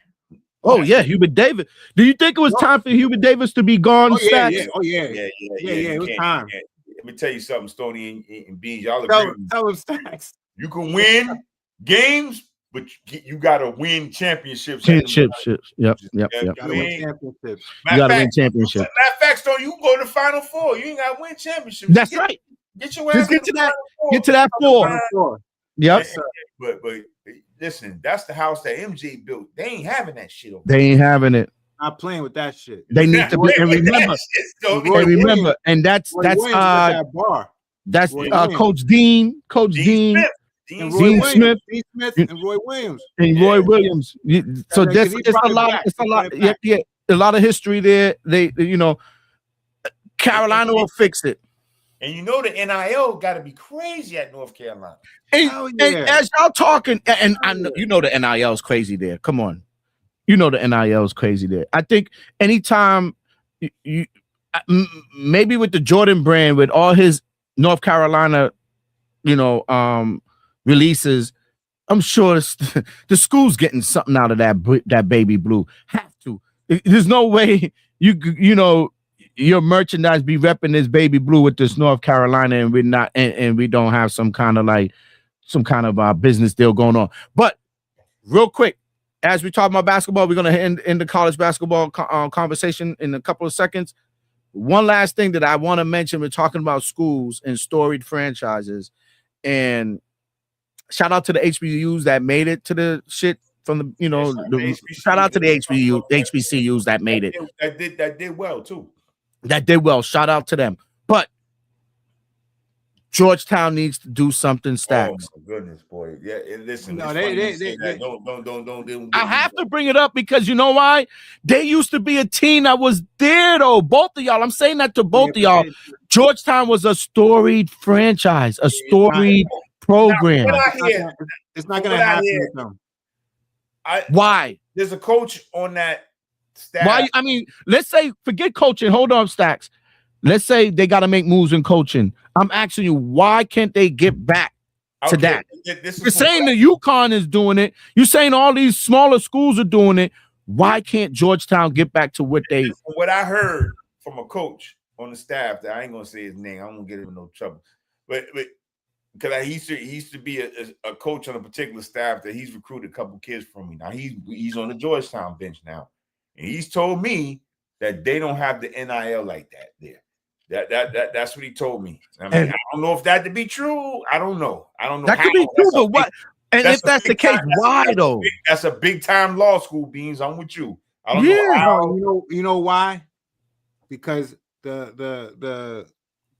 Oh yeah, Hubert Davis. Do you think it was time for Hubert Davis to be gone? Yeah. It was time. Let me tell you something, Stoney and B. Y'all agree. Tell him Stacks. You can win games, but you gotta win championships. Championships. Yep. You gotta win championships. You gotta win championships. Matter of fact, Stoney, you can go to the Final Four. You ain't gotta win championships. That's right. Get your ass. Get to that four. Yep. But listen, that's the house that MJ built. They ain't having that shit over there. They ain't having it. Not playing with that shit. They need to be, and remember, and that's Coach Dean Smith, and Roy Williams. So it's a lot. Yeah, a lot of history there. They Carolina will fix it. And the NIL got to be crazy at North Carolina. And as y'all talking, and I know the NIL is crazy there. Come on, the NIL is crazy there. I think anytime you maybe with the Jordan brand, with all his North Carolina, releases, I'm sure the school's getting something out of that baby blue. Have to. There's no way your merchandise be repping this baby blue with this North Carolina, and we're not, and we don't have some kind of business deal going on. But real quick, as we talk about basketball, we're gonna end the college basketball conversation in a couple of seconds. One last thing that I want to mention: we're talking about schools and storied franchises, and shout out to the HBCUs that made it to the shit from the shout out to the HBCUs that made it. That did well too. That did well. Shout out to them. But Georgetown needs to do something, Stacks. Oh my goodness, boy. Yeah, listen. No, don't. I have to bring it up because you know why? They used to be a team that was there, though. Both of y'all. I'm saying that to both of y'all. Georgetown was a storied franchise, a storied program. It's not going to happen with them. Why? There's a coach on that staff. Why? I mean, let's say, forget coaching. Hold on, Stacks. Let's say they got to make moves in coaching. I'm asking you, why can't they get back to that? You're saying the UConn is doing it. You're saying all these smaller schools are doing it. Why can't Georgetown get back to what they? What I heard from a coach on the staff, that I ain't gonna say his name. I don't get him in no trouble. But because he used to be a coach on a particular staff that he's recruited a couple kids from me. Now he's on the Georgetown bench now, and he's told me that they don't have the NIL like that there. That's what he told me. I mean, I don't know if that to be true. I don't know. That could be true, but what? And if that's the case, why though? That's a big time law school, Beans. I'm with you. I don't know how. You know why? Because the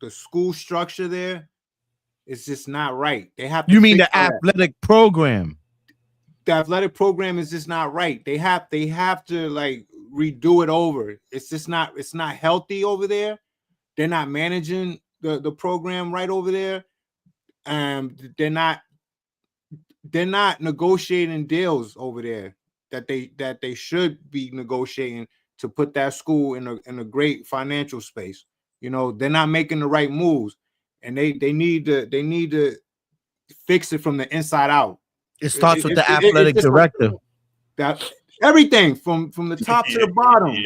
school structure there is just not right. They have to. You mean the athletic program? The athletic program is just not right. They have to like redo it over. It's just not. It's not healthy over there. They're not managing the program right over there. They're not negotiating deals over there that they should be negotiating to put that school in a great financial space. You know, they're not making the right moves, and they need to fix it from the inside out. It starts with the athletic director. That everything from the top to the bottom.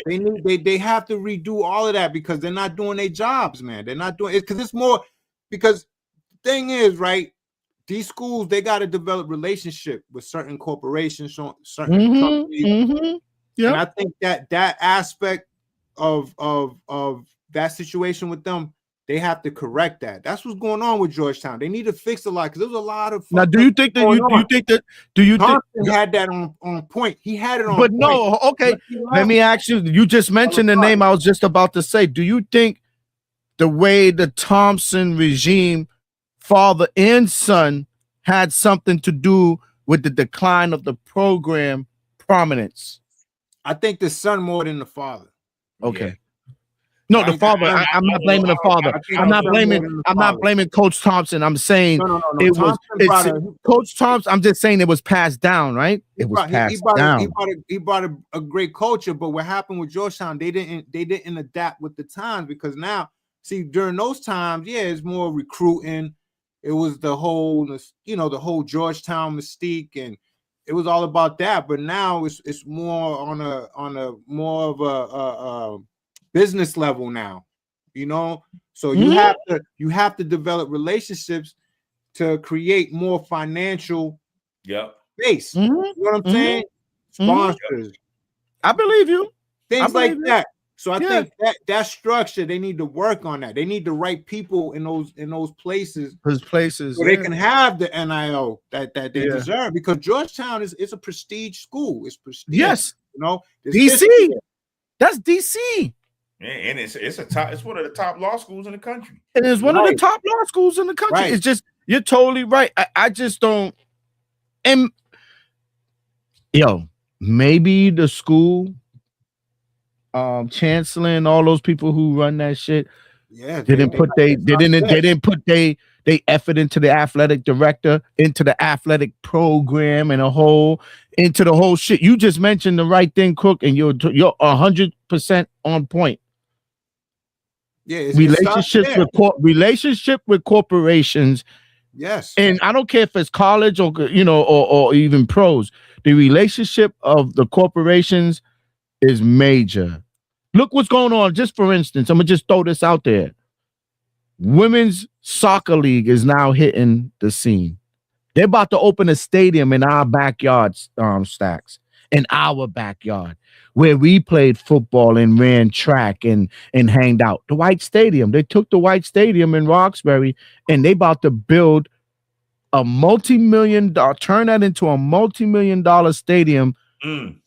They have to redo all of that because they're not doing their jobs, man. They're not doing it because it's more because the thing is, right? These schools, they got to develop relationship with certain corporations, certain companies. Yeah, and I think that aspect of that situation with them, they have to correct that. That's what's going on with Georgetown. They need to fix a lot because there was a lot of. Now, do you think that Thompson had that on point? He had it on. But point. No, okay. Let me ask you. You just mentioned the name I was just about to say. Do you think the way the Thompson regime, father and son, had something to do with the decline of the program prominence? I think the son more than the father. Okay. Yeah. No, the father. I'm not blaming the father. I'm not blaming Coach Thompson. I'm saying Coach Thompson. I'm just saying it was passed down, right? It was passed down. He brought a great culture, but what happened with Georgetown? They didn't adapt with the times because now, see, during those times, yeah, it's more recruiting. It was the whole Georgetown mystique, and it was all about that. But now it's more on a more of a business level now, you know. So you have to develop relationships to create more financial base. You know what I'm saying? Sponsors. I believe you. Things like that. So I think that structure, they need to work on that. They need the right people in those places. So they can have the NIL that they deserve, because Georgetown is a prestige school. It's prestige. Yes. You know, DC. That's DC. And it's one of the top law schools in the country. It is one of the top law schools in the country. Right. It's just, you're totally right. I just don't. And maybe the school, chancellor and all those people who run that shit, didn't put they effort into the athletic director, into the athletic program, and into the whole shit. You just mentioned the right thing, Cook, and you're 100% on point. Yeah, relationship with corporations. Yes, and I don't care if it's college or or even pros. The relationship of the corporations is major. Look what's going on. Just for instance, I'm gonna just throw this out there. Women's soccer league is now hitting the scene. They're about to open a stadium in our backyard, Stacks, in our backyard, where we played football and ran track and hanged out. The White Stadium. They took the White Stadium in Roxbury and they about to build a multi-million-dollar, turn that into a multi-million-dollar stadium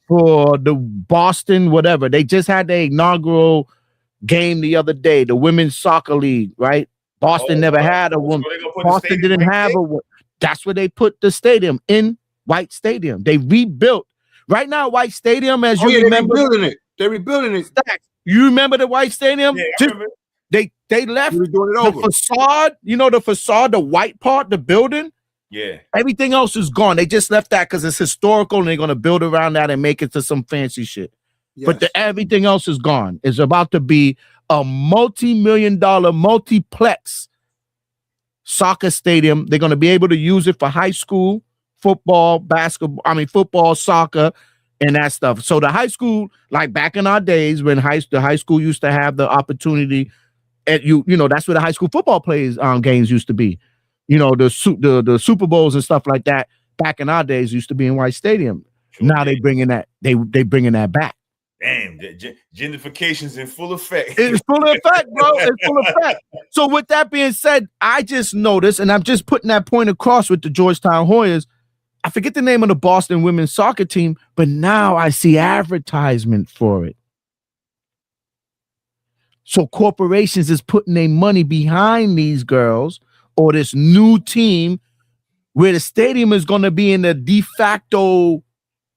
for the Boston, whatever. They just had their inaugural game the other day, the women's soccer league, right? Boston never had a woman. Boston didn't have a woman. That's where they put the stadium, in White Stadium. They rebuilt. Right now, White Stadium, as you remember. They're rebuilding it. You remember the White Stadium? Yeah, they left the facade, the facade, the white part, the building. Yeah. Everything else is gone. They just left that because it's historical and they're going to build around that and make it to some fancy shit. Yes. But everything else is gone. It's about to be a multi-million-dollar multiplex soccer stadium. They're going to be able to use it for high school football, football, soccer, and that stuff. So the high school, like back in our days when the high school used to have the opportunity, that's where the high school football games used to be. The Super Bowls and stuff like that back in our days used to be in White Stadium. Sure, now they bringing that back. Damn, gentrification's in full effect. It's full effect, bro. It's full effect. So with that being said, I just noticed, and I'm just putting that point across with the Georgetown Hoyas, I forget the name of the Boston women's soccer team, but now I see advertisement for it. So corporations is putting their money behind these girls or this new team where the stadium is going to be in the de facto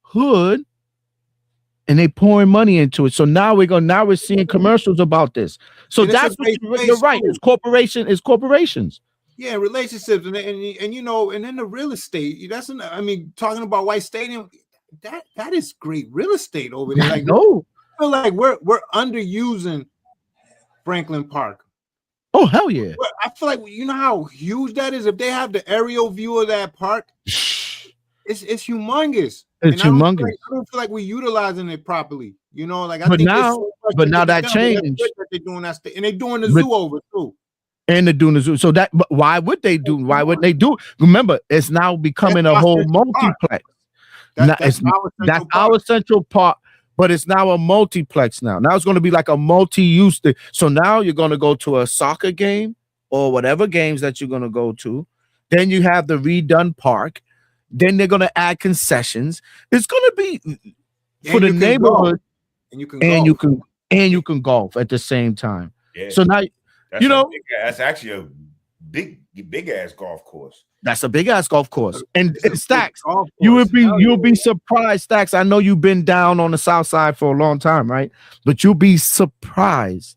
hood, and they pouring money into it. So now we're seeing commercials about this. So And that's what you're right. It's corporations. Yeah, relationships and you know, and then the real estate. I mean, talking about White Stadium, that is great real estate over there. Like, no, I feel like we're underusing Franklin Park. Oh hell yeah! I feel like, you know how huge that is. If they have the aerial view of that park, it's humongous. It's humongous. I don't feel like we're utilizing it properly. You know, like but now that changed. They're doing that, and they're doing the zoo over too. And they're doing the zoo. So that, but why would they do? Why would they do? Remember, it's now becoming a whole multiplex. That's our Central Park, but it's now a multiplex now. Now it's going to be like a multi-use thing. So now you're going to go to a soccer game or whatever games that you're going to go to. Then you have the redone park. Then they're going to add concessions. It's going to be for the neighborhood, and you can golf at the same time. Yeah. So now that's actually a big ass golf course. That's a big ass golf course. And Stacks, you'll be surprised, Stacks. I know you've been down on the south side for a long time, right? But you'll be surprised.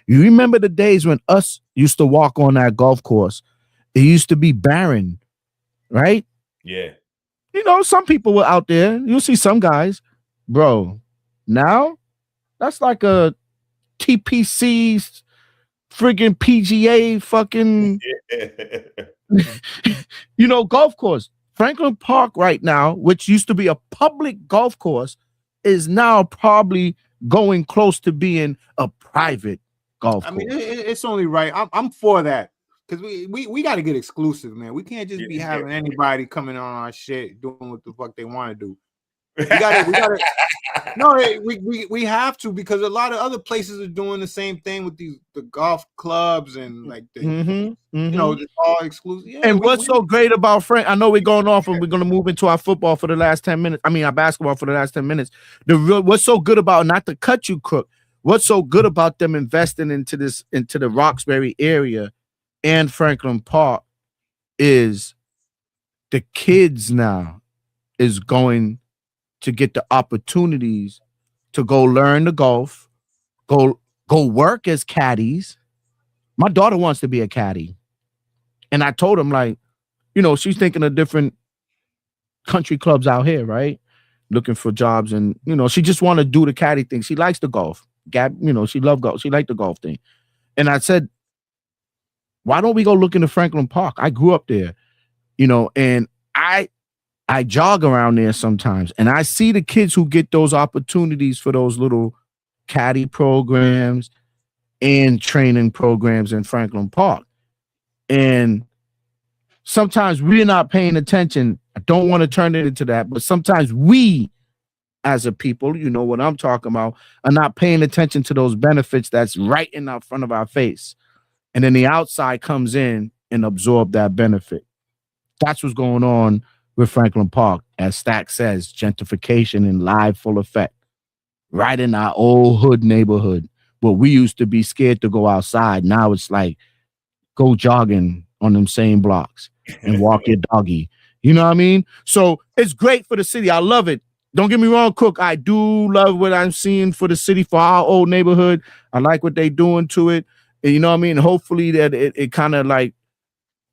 You remember the days when us used to walk on that golf course? It used to be barren, right? Yeah. You know, some people were out there. You'll see some guys, bro. Now that's like a TPC friggin' PGA fucking golf course. Franklin Park right now, which used to be a public golf course, is now probably going close to being a private golf course. I mean, it's only right. I'm for that. Because we got to get exclusive, man. We can't just be having anybody coming on our shit doing what the fuck they want to do. We gotta no, we have to, because a lot of other places are doing the same thing with the golf clubs and like the it's all exclusive. Yeah, and what's so great about Frank? I know we're going off and we're gonna move into our football for the last 10 minutes. I mean our basketball for the last 10 minutes. What's so good about, not to cut you, Crook, what's so good about them investing into the Roxbury area and Franklin Park is the kids now is going to get the opportunities to go learn the golf, go work as caddies. My daughter wants to be a caddy. And I told him, like, she's thinking of different country clubs out here, right? Looking for jobs. And, she just want to do the caddy thing. She likes the golf. She loved golf. She liked the golf thing. And I said, why don't we go look into Franklin Park? I grew up there, and I jog around there sometimes, and I see the kids who get those opportunities for those little caddy programs and training programs in Franklin Park. And sometimes we're not paying attention. I don't want to turn it into that, but sometimes we, as a people, you know what I'm talking about, are not paying attention to those benefits that's right in the front of our face. And then the outside comes in and absorb that benefit. That's what's going on with Franklin Park. As Stack says, gentrification in live full effect. Right in our old hood neighborhood. Where we used to be scared to go outside. Now it's like, go jogging on them same blocks and walk your doggy. You know what I mean? So it's great for the city. I love it. Don't get me wrong, Cook. I do love what I'm seeing for the city, for our old neighborhood. I like what they're doing to it. And you know what I mean? Hopefully that it kind of like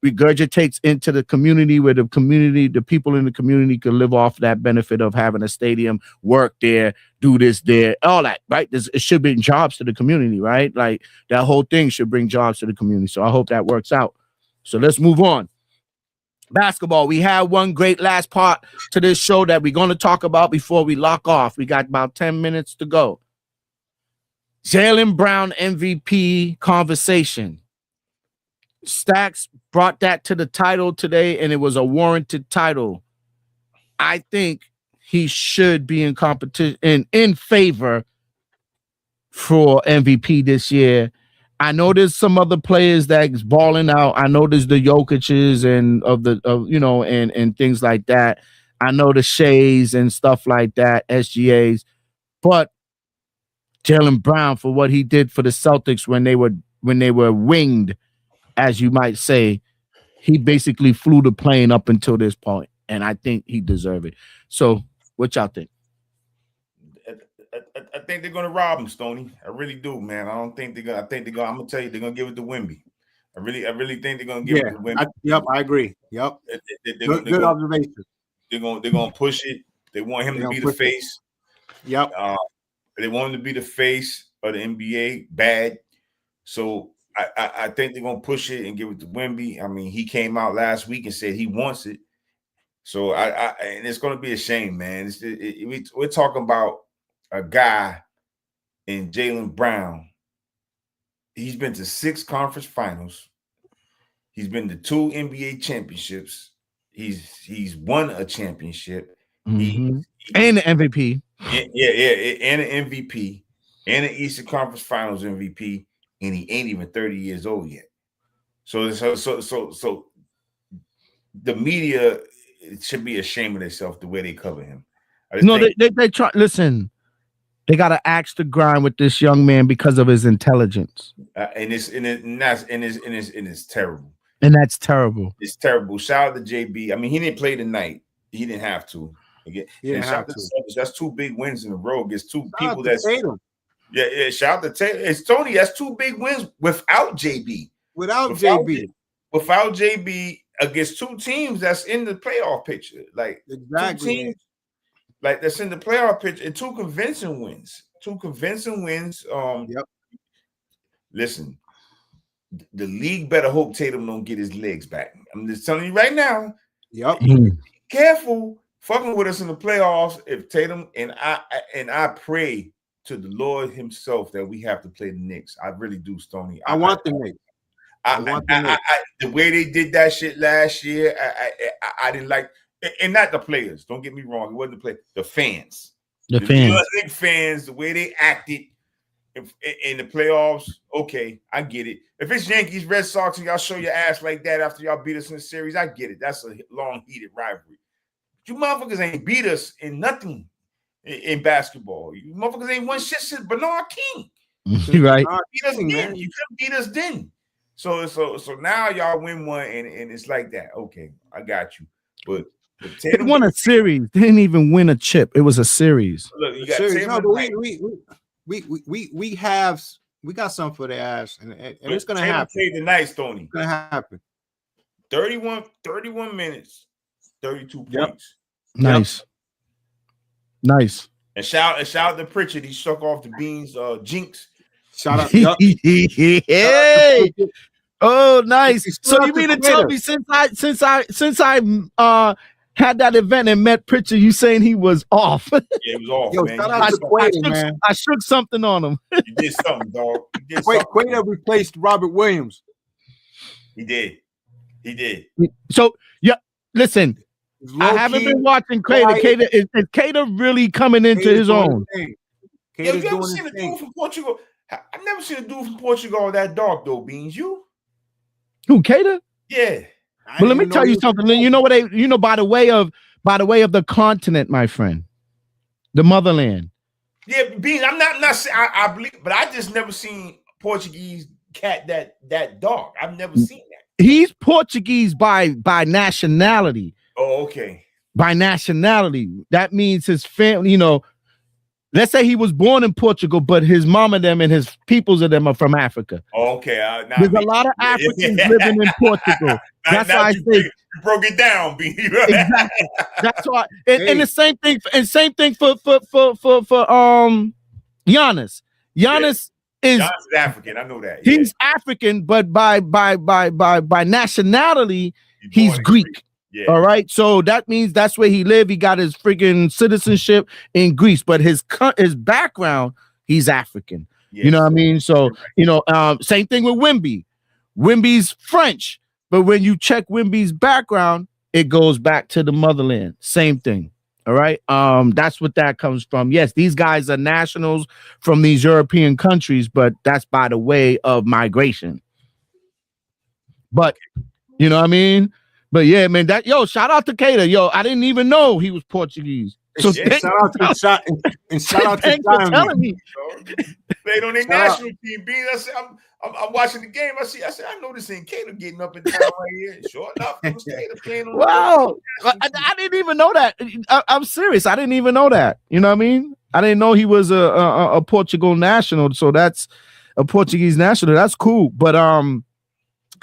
regurgitates into the community, where the people in the community can live off that benefit of having a stadium, work there, do this there, all that, right? It should bring jobs to the community, right? Like that whole thing should bring jobs to the community. So I hope that works out. So let's move on. Basketball. We have one great last part to this show that we're going to talk about before we lock off. We got about 10 minutes to go. Jaylen Brown MVP conversation. Stacks brought that to the title today, and it was a warranted title. I think he should be in competition in favor for MVP this year. I know there's some other players that's balling out. I know there's the Jokic's and things like that. I know the Shays and stuff like that, SGAs, but Jaylen Brown for what he did for the Celtics when they were winged, as you might say, he basically flew the plane up until this point, and I think he deserved it. So, what y'all think? I think they're gonna rob him, Stoney. I really do, man. I don't think they're gonna. I think they're gonna. I'm gonna tell you, they're gonna give it to Wemby. I really think they're gonna give it to Wemby. I agree. Yep. Good observation. They're gonna push it. They want him to be the face. Yep. They want him to be the face of the NBA. Bad. So I think they're gonna push it and give it to Wemby. I mean, he came out last week and said he wants it. So and it's gonna be a shame, man. We're talking about a guy in Jaylen Brown. He's been to 6 conference finals. He's been to 2 NBA championships. He's won a championship. Mm-hmm. And the MVP. Yeah, and an MVP, and an Eastern Conference Finals MVP, and he ain't even 30 years old yet. So the media should be ashamed of themselves the way they cover him. No, they try. Listen, they got to axe the grind with this young man because of his intelligence, and it's terrible. And that's terrible. It's terrible. Shout out to JB. I mean, he didn't play tonight. He didn't have to. That's 2 big wins in a row against 2 people that's shout out to Tatum. It's Tony. That's 2 big wins without JB. Without JB against 2 teams that's in the playoff picture. Like exactly. 2 teams, like that's in the playoff picture, and 2 convincing wins. 2 convincing wins. Yep. Listen, the league better hope Tatum don't get his legs back. I'm just telling you right now. Yep. Careful fucking with us in the playoffs if Tatum and I pray to the Lord himself that we have to play the Knicks. I really do, Stoney. I want the Knicks. The way they did that shit last year, I didn't like, and not the players. Don't get me wrong. It wasn't the players. The fans. The Knicks fans, the way they acted in the playoffs. Okay, I get it. If it's Yankees, Red Sox, and y'all show your ass like that after y'all beat us in the series, I get it. That's a long, heated rivalry. You motherfuckers ain't beat us in nothing in basketball. You motherfuckers ain't won shit since Bernard King. Right. You couldn't beat us then. So now y'all win one, and it's like that. Okay, I got you. But they won a series. They didn't even win a chip. It was a series. Look, you got we got something for their ass, and it's gonna happen. Played tonight, Stoney. It's gonna happen. 31 minutes, 32 points. Nice. Nice. And shout out to Pritchard. He struck off the beans. Jinx. Shout out. Hey. Oh, nice. So you mean to tell me since I had that event and met Pritchard, you saying he was off? Yeah, he was off, man. Shout out to Quaid, man. I shook something on him. You did something, dog. Quaid replaced Robert Williams. He did. So yeah, listen. I haven't been watching Cater. Is Cater really coming into his own? You ever seen a dude from Portugal? I've never seen a dude from Portugal that dark though, Beans. You? Who, Cater? Yeah. But let me tell you something. You know what by the way of the continent, my friend, the motherland. Yeah, Beans. I'm not saying I believe, but I just never seen Portuguese cat that dark. I've never seen that. He's Portuguese by nationality. Oh, okay. By nationality. That means his family, let's say he was born in Portugal, but his mom and them and his peoples of them are from Africa. Oh, okay. There's a lot of Africans living in Portugal. That's why I say you broke it down, B. Exactly. That's why. And the same thing. And same thing for Giannis. Giannis is African. I know that. He's African, but by nationality, he's Greek. Yeah. All right. So that means that's where he lived. He got his freaking citizenship in Greece, but his background, he's African. Yes. You know what I mean? So, same thing with Wemby. Wemby's French, but when you check Wemby's background, it goes back to the motherland. Same thing. All right. That's what that comes from. Yes, these guys are nationals from these European countries, but that's by the way of migration. But you know what I mean? But yeah, man, shout out to Cater. Yo, I didn't even know he was Portuguese. So shout out to shout out to for telling me. Played on their national team. Being, I said, I'm watching the game. I said, I know this ain't Cater getting up and down right here. Sure enough, it was Cater playing on. Wow, I didn't even know that. I'm serious. I didn't even know that. You know what I mean? I didn't know he was a Portugal national. So that's a Portuguese national. That's cool. But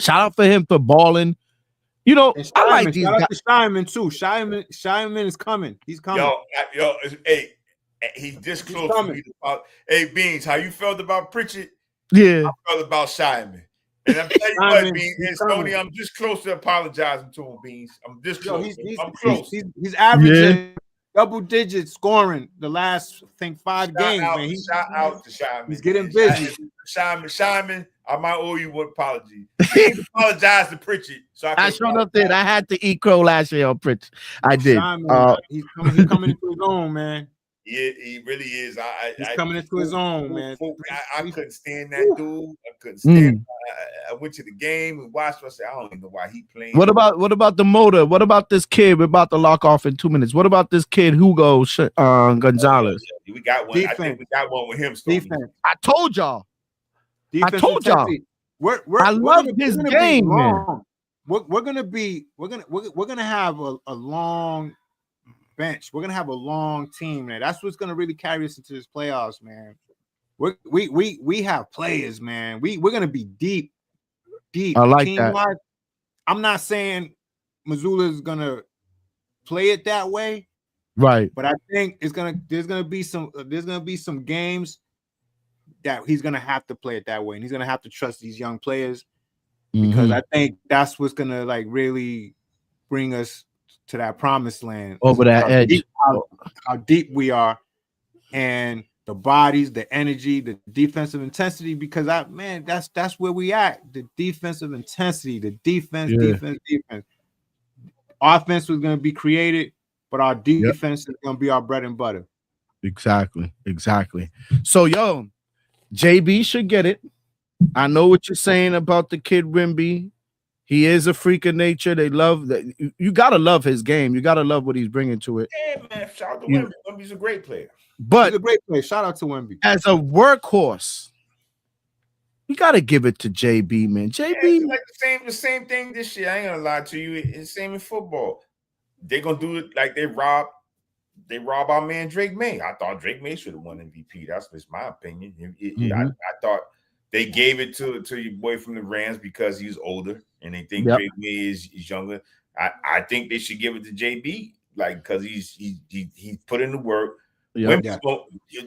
shout out for him for balling. You know, I like these guys. Shout out to Shyman too. Shyman is coming. He's coming. Yo, hey, he's this close to me. Hey, Beans, how you felt about Pritchett? Yeah, I felt about Shyman. And I'm telling you what, Beans, Tony, I'm just close to apologizing to him, Beans. I'm this close. I'm close. He's averaging double digit scoring the last, I think, 5 games. Shout out to Shyman. He's getting busy. Shyman, I might owe you one apology. He apologized to Pritchett. So I showed up there. I had to eat crow last year on Pritchett. I did. He's coming into his own, man. Yeah, he really is. He's coming into his own, man. I couldn't stand that dude. I couldn't stand. I went to the game and watched. I said, I don't even know why he playing. What about the motor? What about this kid? We're about to lock off in 2 minutes. What about this kid Hugo Gonzalez? We got one. Defense. I think we got one with him. Defense. I told y'all. Defense I told y'all. I love his game, man. We're gonna have a long bench. We're gonna have a long team, man. That's what's gonna really carry us into this playoffs, man. We have players, man. We're gonna be deep. I like team-wise. that. I'm not saying Missoula is gonna play it that way, right? But I think there's gonna be some games that he's gonna have to play it that way, and he's gonna have to trust these young players because I think that's what's gonna like really bring us to that promised land, over that edge, how deep we are, and the bodies, the energy, the defensive intensity. Because that's where we at. The defensive intensity, the defense. Offense was gonna be created, but our defense is gonna be our bread and butter. Exactly. So JB should get it. I know what you're saying about the kid Wimby. He is a freak of nature. They love that. You gotta love his game. You gotta love what he's bringing to it. Yeah, man. Shout out to Wimby. Wimby's a great player. But he's a great player. Shout out to Wimby. As a workhorse, you gotta give it to JB, man. JB, like the same thing this year. I ain't gonna lie to you. It's the same in football. They're gonna do it like they rob our man Drake May. I thought Drake May should have won MVP. That's just my opinion. I thought they gave it to your boy from the Rams because he's older and they think Drake May is younger. I think they should give it to JB, like, because he's put in the work.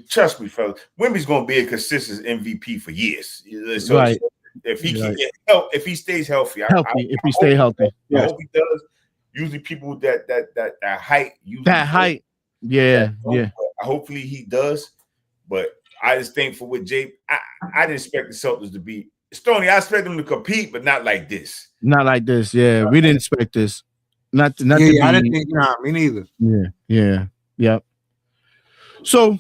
Trust me, fellas. Wimby's gonna be a consistent MVP for years. So if he can get help, if he stays healthy, if he stays healthy, I hope he does. Usually people that height, hopefully he does. But I just think for what I didn't expect the Celtics to be Stoney. I expect them to compete, but not like this. Not like this. Yeah, we didn't expect this. Not I didn't think. Me neither. Yeah. So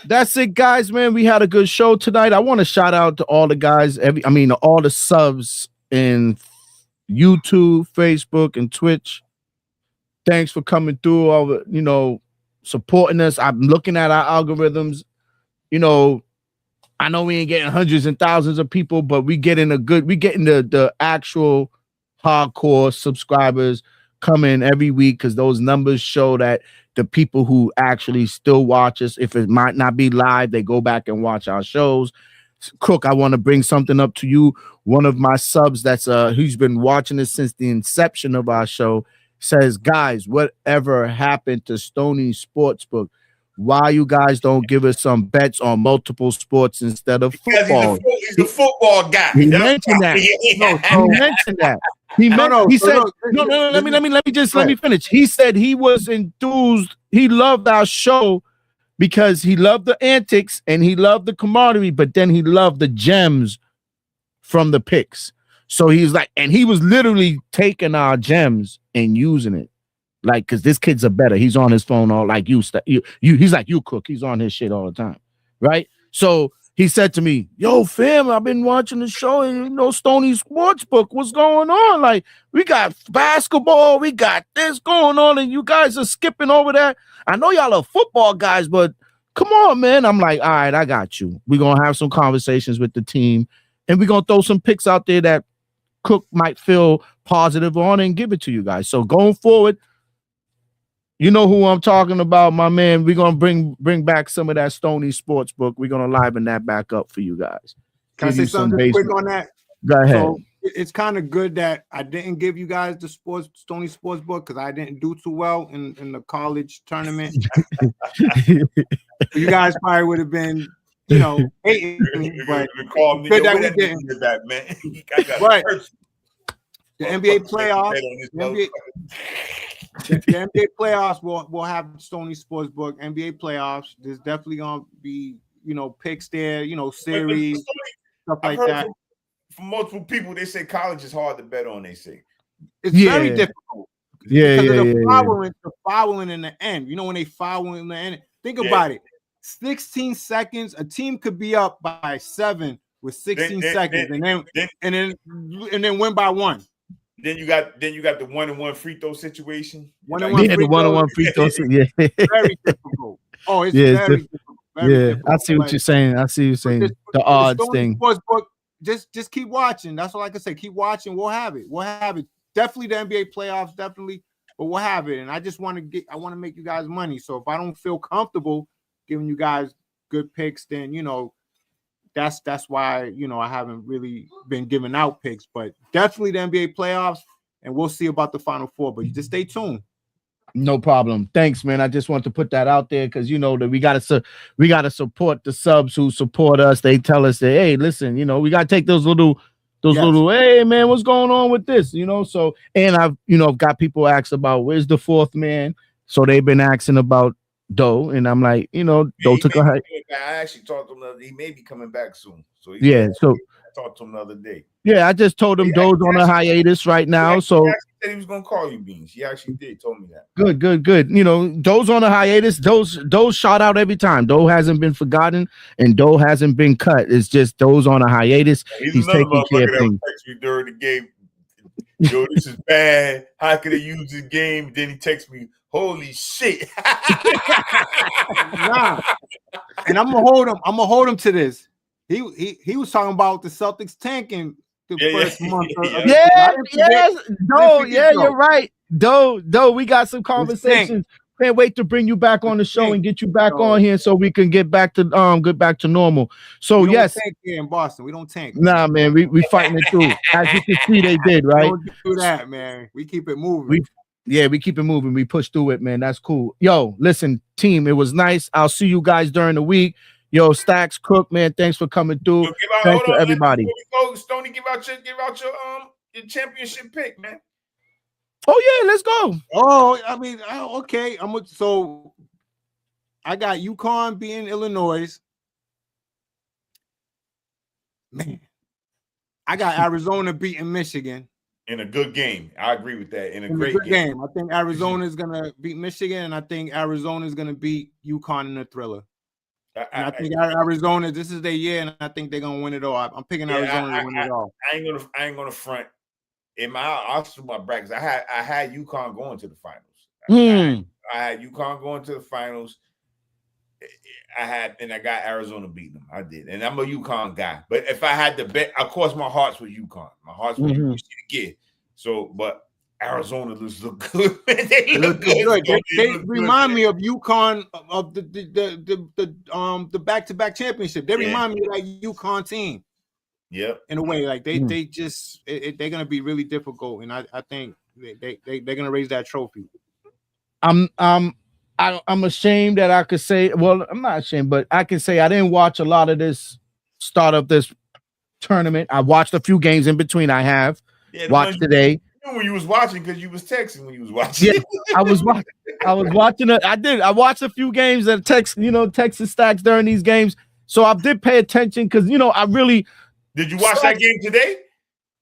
that's it, guys. Man, we had a good show tonight. I want to shout out to all the guys. All the subs in YouTube, Facebook, and Twitch. Thanks for coming through. Supporting us. I'm looking at our algorithms. I know we ain't getting hundreds and thousands of people, but we getting the actual hardcore subscribers coming every week, because those numbers show that the people who actually still watch us, if it might not be live, they go back and watch our shows. Crook, I want to bring something up to you. One of my subs who's been watching us since the inception of our show says, guys, whatever happened to Stoney's Sportsbook? Why you guys don't give us some bets on multiple sports instead of football? He's a football guy. He mentioned that. Let me finish. He said he was enthused. He loved our show because he loved the antics and he loved the camaraderie, but then he loved the gems from the picks. So he's like, and he was literally taking our gems and using it. Like, because this kid's a better. He's on his phone all like you. He's like you, Cook. He's on his shit all the time, right? So he said to me, "Yo, fam, I've been watching the show, and Stoney Sportsbook. What's going on? Like, we got basketball, we got this going on, and you guys are skipping over that. I know y'all are football guys, but come on, man." I'm like, "All right, I got you. We're gonna have some conversations with the team, and we're gonna throw some picks out there that Cook might feel positive on and give it to you guys. So going forward, you know who I'm talking about, my man. We're gonna bring back some of that Stoney Sportsbook. We're gonna liven that back up for you guys. Can I say something quick on that? Go ahead. So it's kind of good that I didn't give you guys the Stoney Sportsbook because I didn't do too well in the college tournament. You guys probably would have been, hating me, but good that we didn't. That, man. Right. The NBA playoffs. The NBA playoffs will have Stoney Sportsbook. NBA playoffs. There's definitely gonna be, picks there, series, stuff like that. From multiple people, they say college is hard to bet on. They say it's very difficult. Yeah, because yeah, of yeah. the following in the end. When they foul in the end, think about it. 16 seconds, a team could be up by 7 with 16 seconds, and then win by 1. Then you got the 1-on-1 free throw situation. The 1-on-1 free throw. Yeah, very difficult. Oh, it's very difficult. I see what you're saying. The odds thing. Sportsbook, just keep watching. That's all I can say. Keep watching. We'll have it. Definitely the NBA playoffs. Definitely, but we'll have it. And I just want to make you guys money. So if I don't feel comfortable giving you guys good picks, then that's why I haven't really been giving out picks. But definitely the NBA playoffs, and we'll see about the Final Four. But you just stay tuned. No problem. Thanks, man. I just want to put that out there because that we gotta support the subs who support us. They tell us that, hey, listen, we gotta take those little, hey man, what's going on with this? So, and I've got people ask about where's the fourth man. So they've been asking about Doe, and I'm like, Doe took a hike. I actually talked to him. He may be coming back soon. So I talked to him the other day. Yeah, I just told him Doe's on a hiatus right now. So he said he was gonna call you, Beans. He actually did. Told me that. Good. Doe's on a hiatus. Doe's shot out every time. Doe hasn't been forgotten, and Doe hasn't been cut. It's just Doe's on a hiatus. He's taking care of things. Text me during the game. Yo, this is bad. How could they use this game? Then he texts me, holy shit. Nah. And I'm gonna hold him to this. He was talking about the Celtics tanking the first month. You're right. Doe, we got some conversations. Can't wait to bring you back on the show and get you back on here so we can get back to normal. So we yes, don't tank here in Boston. We don't tank. Nah, man, we fighting it through. As you can see, they did, right? Don't do that, man. We keep it moving. We keep it moving. We push through it, man. That's cool. Yo, listen, team, it was nice. I'll see you guys during the week. Yo, Stacks, Cook, man, thanks for coming through. Thanks to everybody. Stoney, give out your championship pick, man. Oh yeah, let's go. Oh, I mean, okay. So I got UConn beating Illinois. Man, I got Arizona beating Michigan. In a good game. I agree with that. In a great game. I think Arizona is going to beat Michigan, and I think Arizona is going to beat UConn in a thriller. I think Arizona, this is their year, and I think they're going to win it all. I'm picking Arizona to win it all. I ain't gonna front. I'll through my brackets. I had UConn going to the finals. I had UConn going to the finals. And I got Arizona beating them. I did, and I'm a UConn guy. But if I had to bet, of course, my heart's with UConn. My heart's with UConn to get. So, but Arizona look good. They look good. They remind me of UConn of the back-to-back championship. They remind me of that UConn team. Yeah, in a way, like they just they're gonna be really difficult, and I think they're gonna raise that trophy. I'm ashamed that I could say. Well, I'm not ashamed, but I can say I didn't watch a lot of this start of this tournament. I watched a few games in between. I have watched today. When you was watching, because you was texting when you was watching. Yeah, I was watching it. I did. I watched a few games that Texas Stacks during these games. So I did pay attention because I really. Did you watch that game today?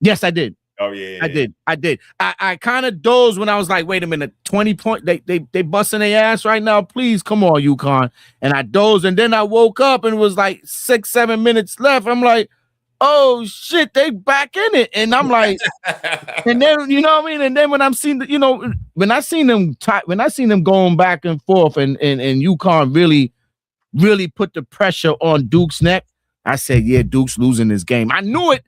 Yes, I did. Oh yeah, I did. I kind of dozed when I was like, wait a minute, 20 point. They busting their ass right now. Please come on, UConn. And I dozed, and then I woke up and it was like 6-7 minutes left. I'm like, oh shit, they back in it. And I'm like, and then you know what I mean. And then when I'm seeing when I seen them going back and forth, and UConn really put the pressure on Duke's neck, I said, yeah, Duke's losing this game. I knew it.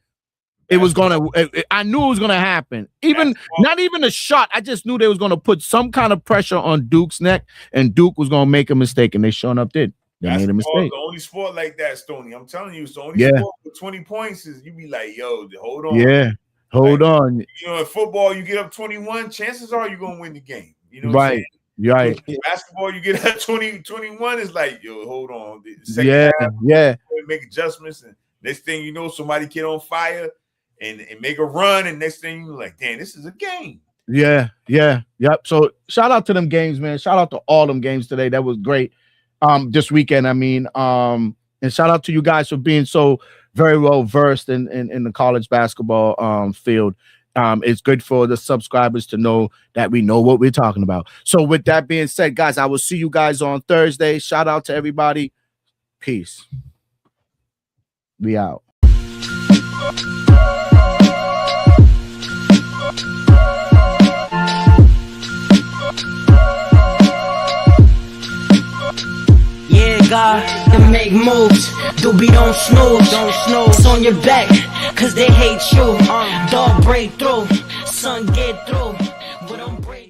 I knew it was gonna happen. Not even a shot. I just knew they was gonna put some kind of pressure on Duke's neck, and Duke was gonna make a mistake, and they showing up did. They made a mistake. The only sport like that, Stoney. I'm telling you, it's the only sport with 20 points is you be like, yo, hold on. Yeah, hold on. You know, in football, you get up 21, chances are you're gonna win the game. You know, right. Right. Basketball, you get up 21 is like, yo, hold on. Make adjustments, and next thing you know, somebody get on fire. And make a run, and next thing you're like, damn, this is a game. Yep. So shout out to them games, man. Shout out to all them games today. That was great. This weekend, I mean, and shout out to you guys for being so very well versed in the college basketball field. It's good for the subscribers to know that we know what we're talking about. So with that being said, guys, I will see you guys on Thursday. Shout out to everybody. Peace. We out. God, to make moves, doobie don't snooze, it's on your back, cause they hate you, dog break through, son get through, but don't break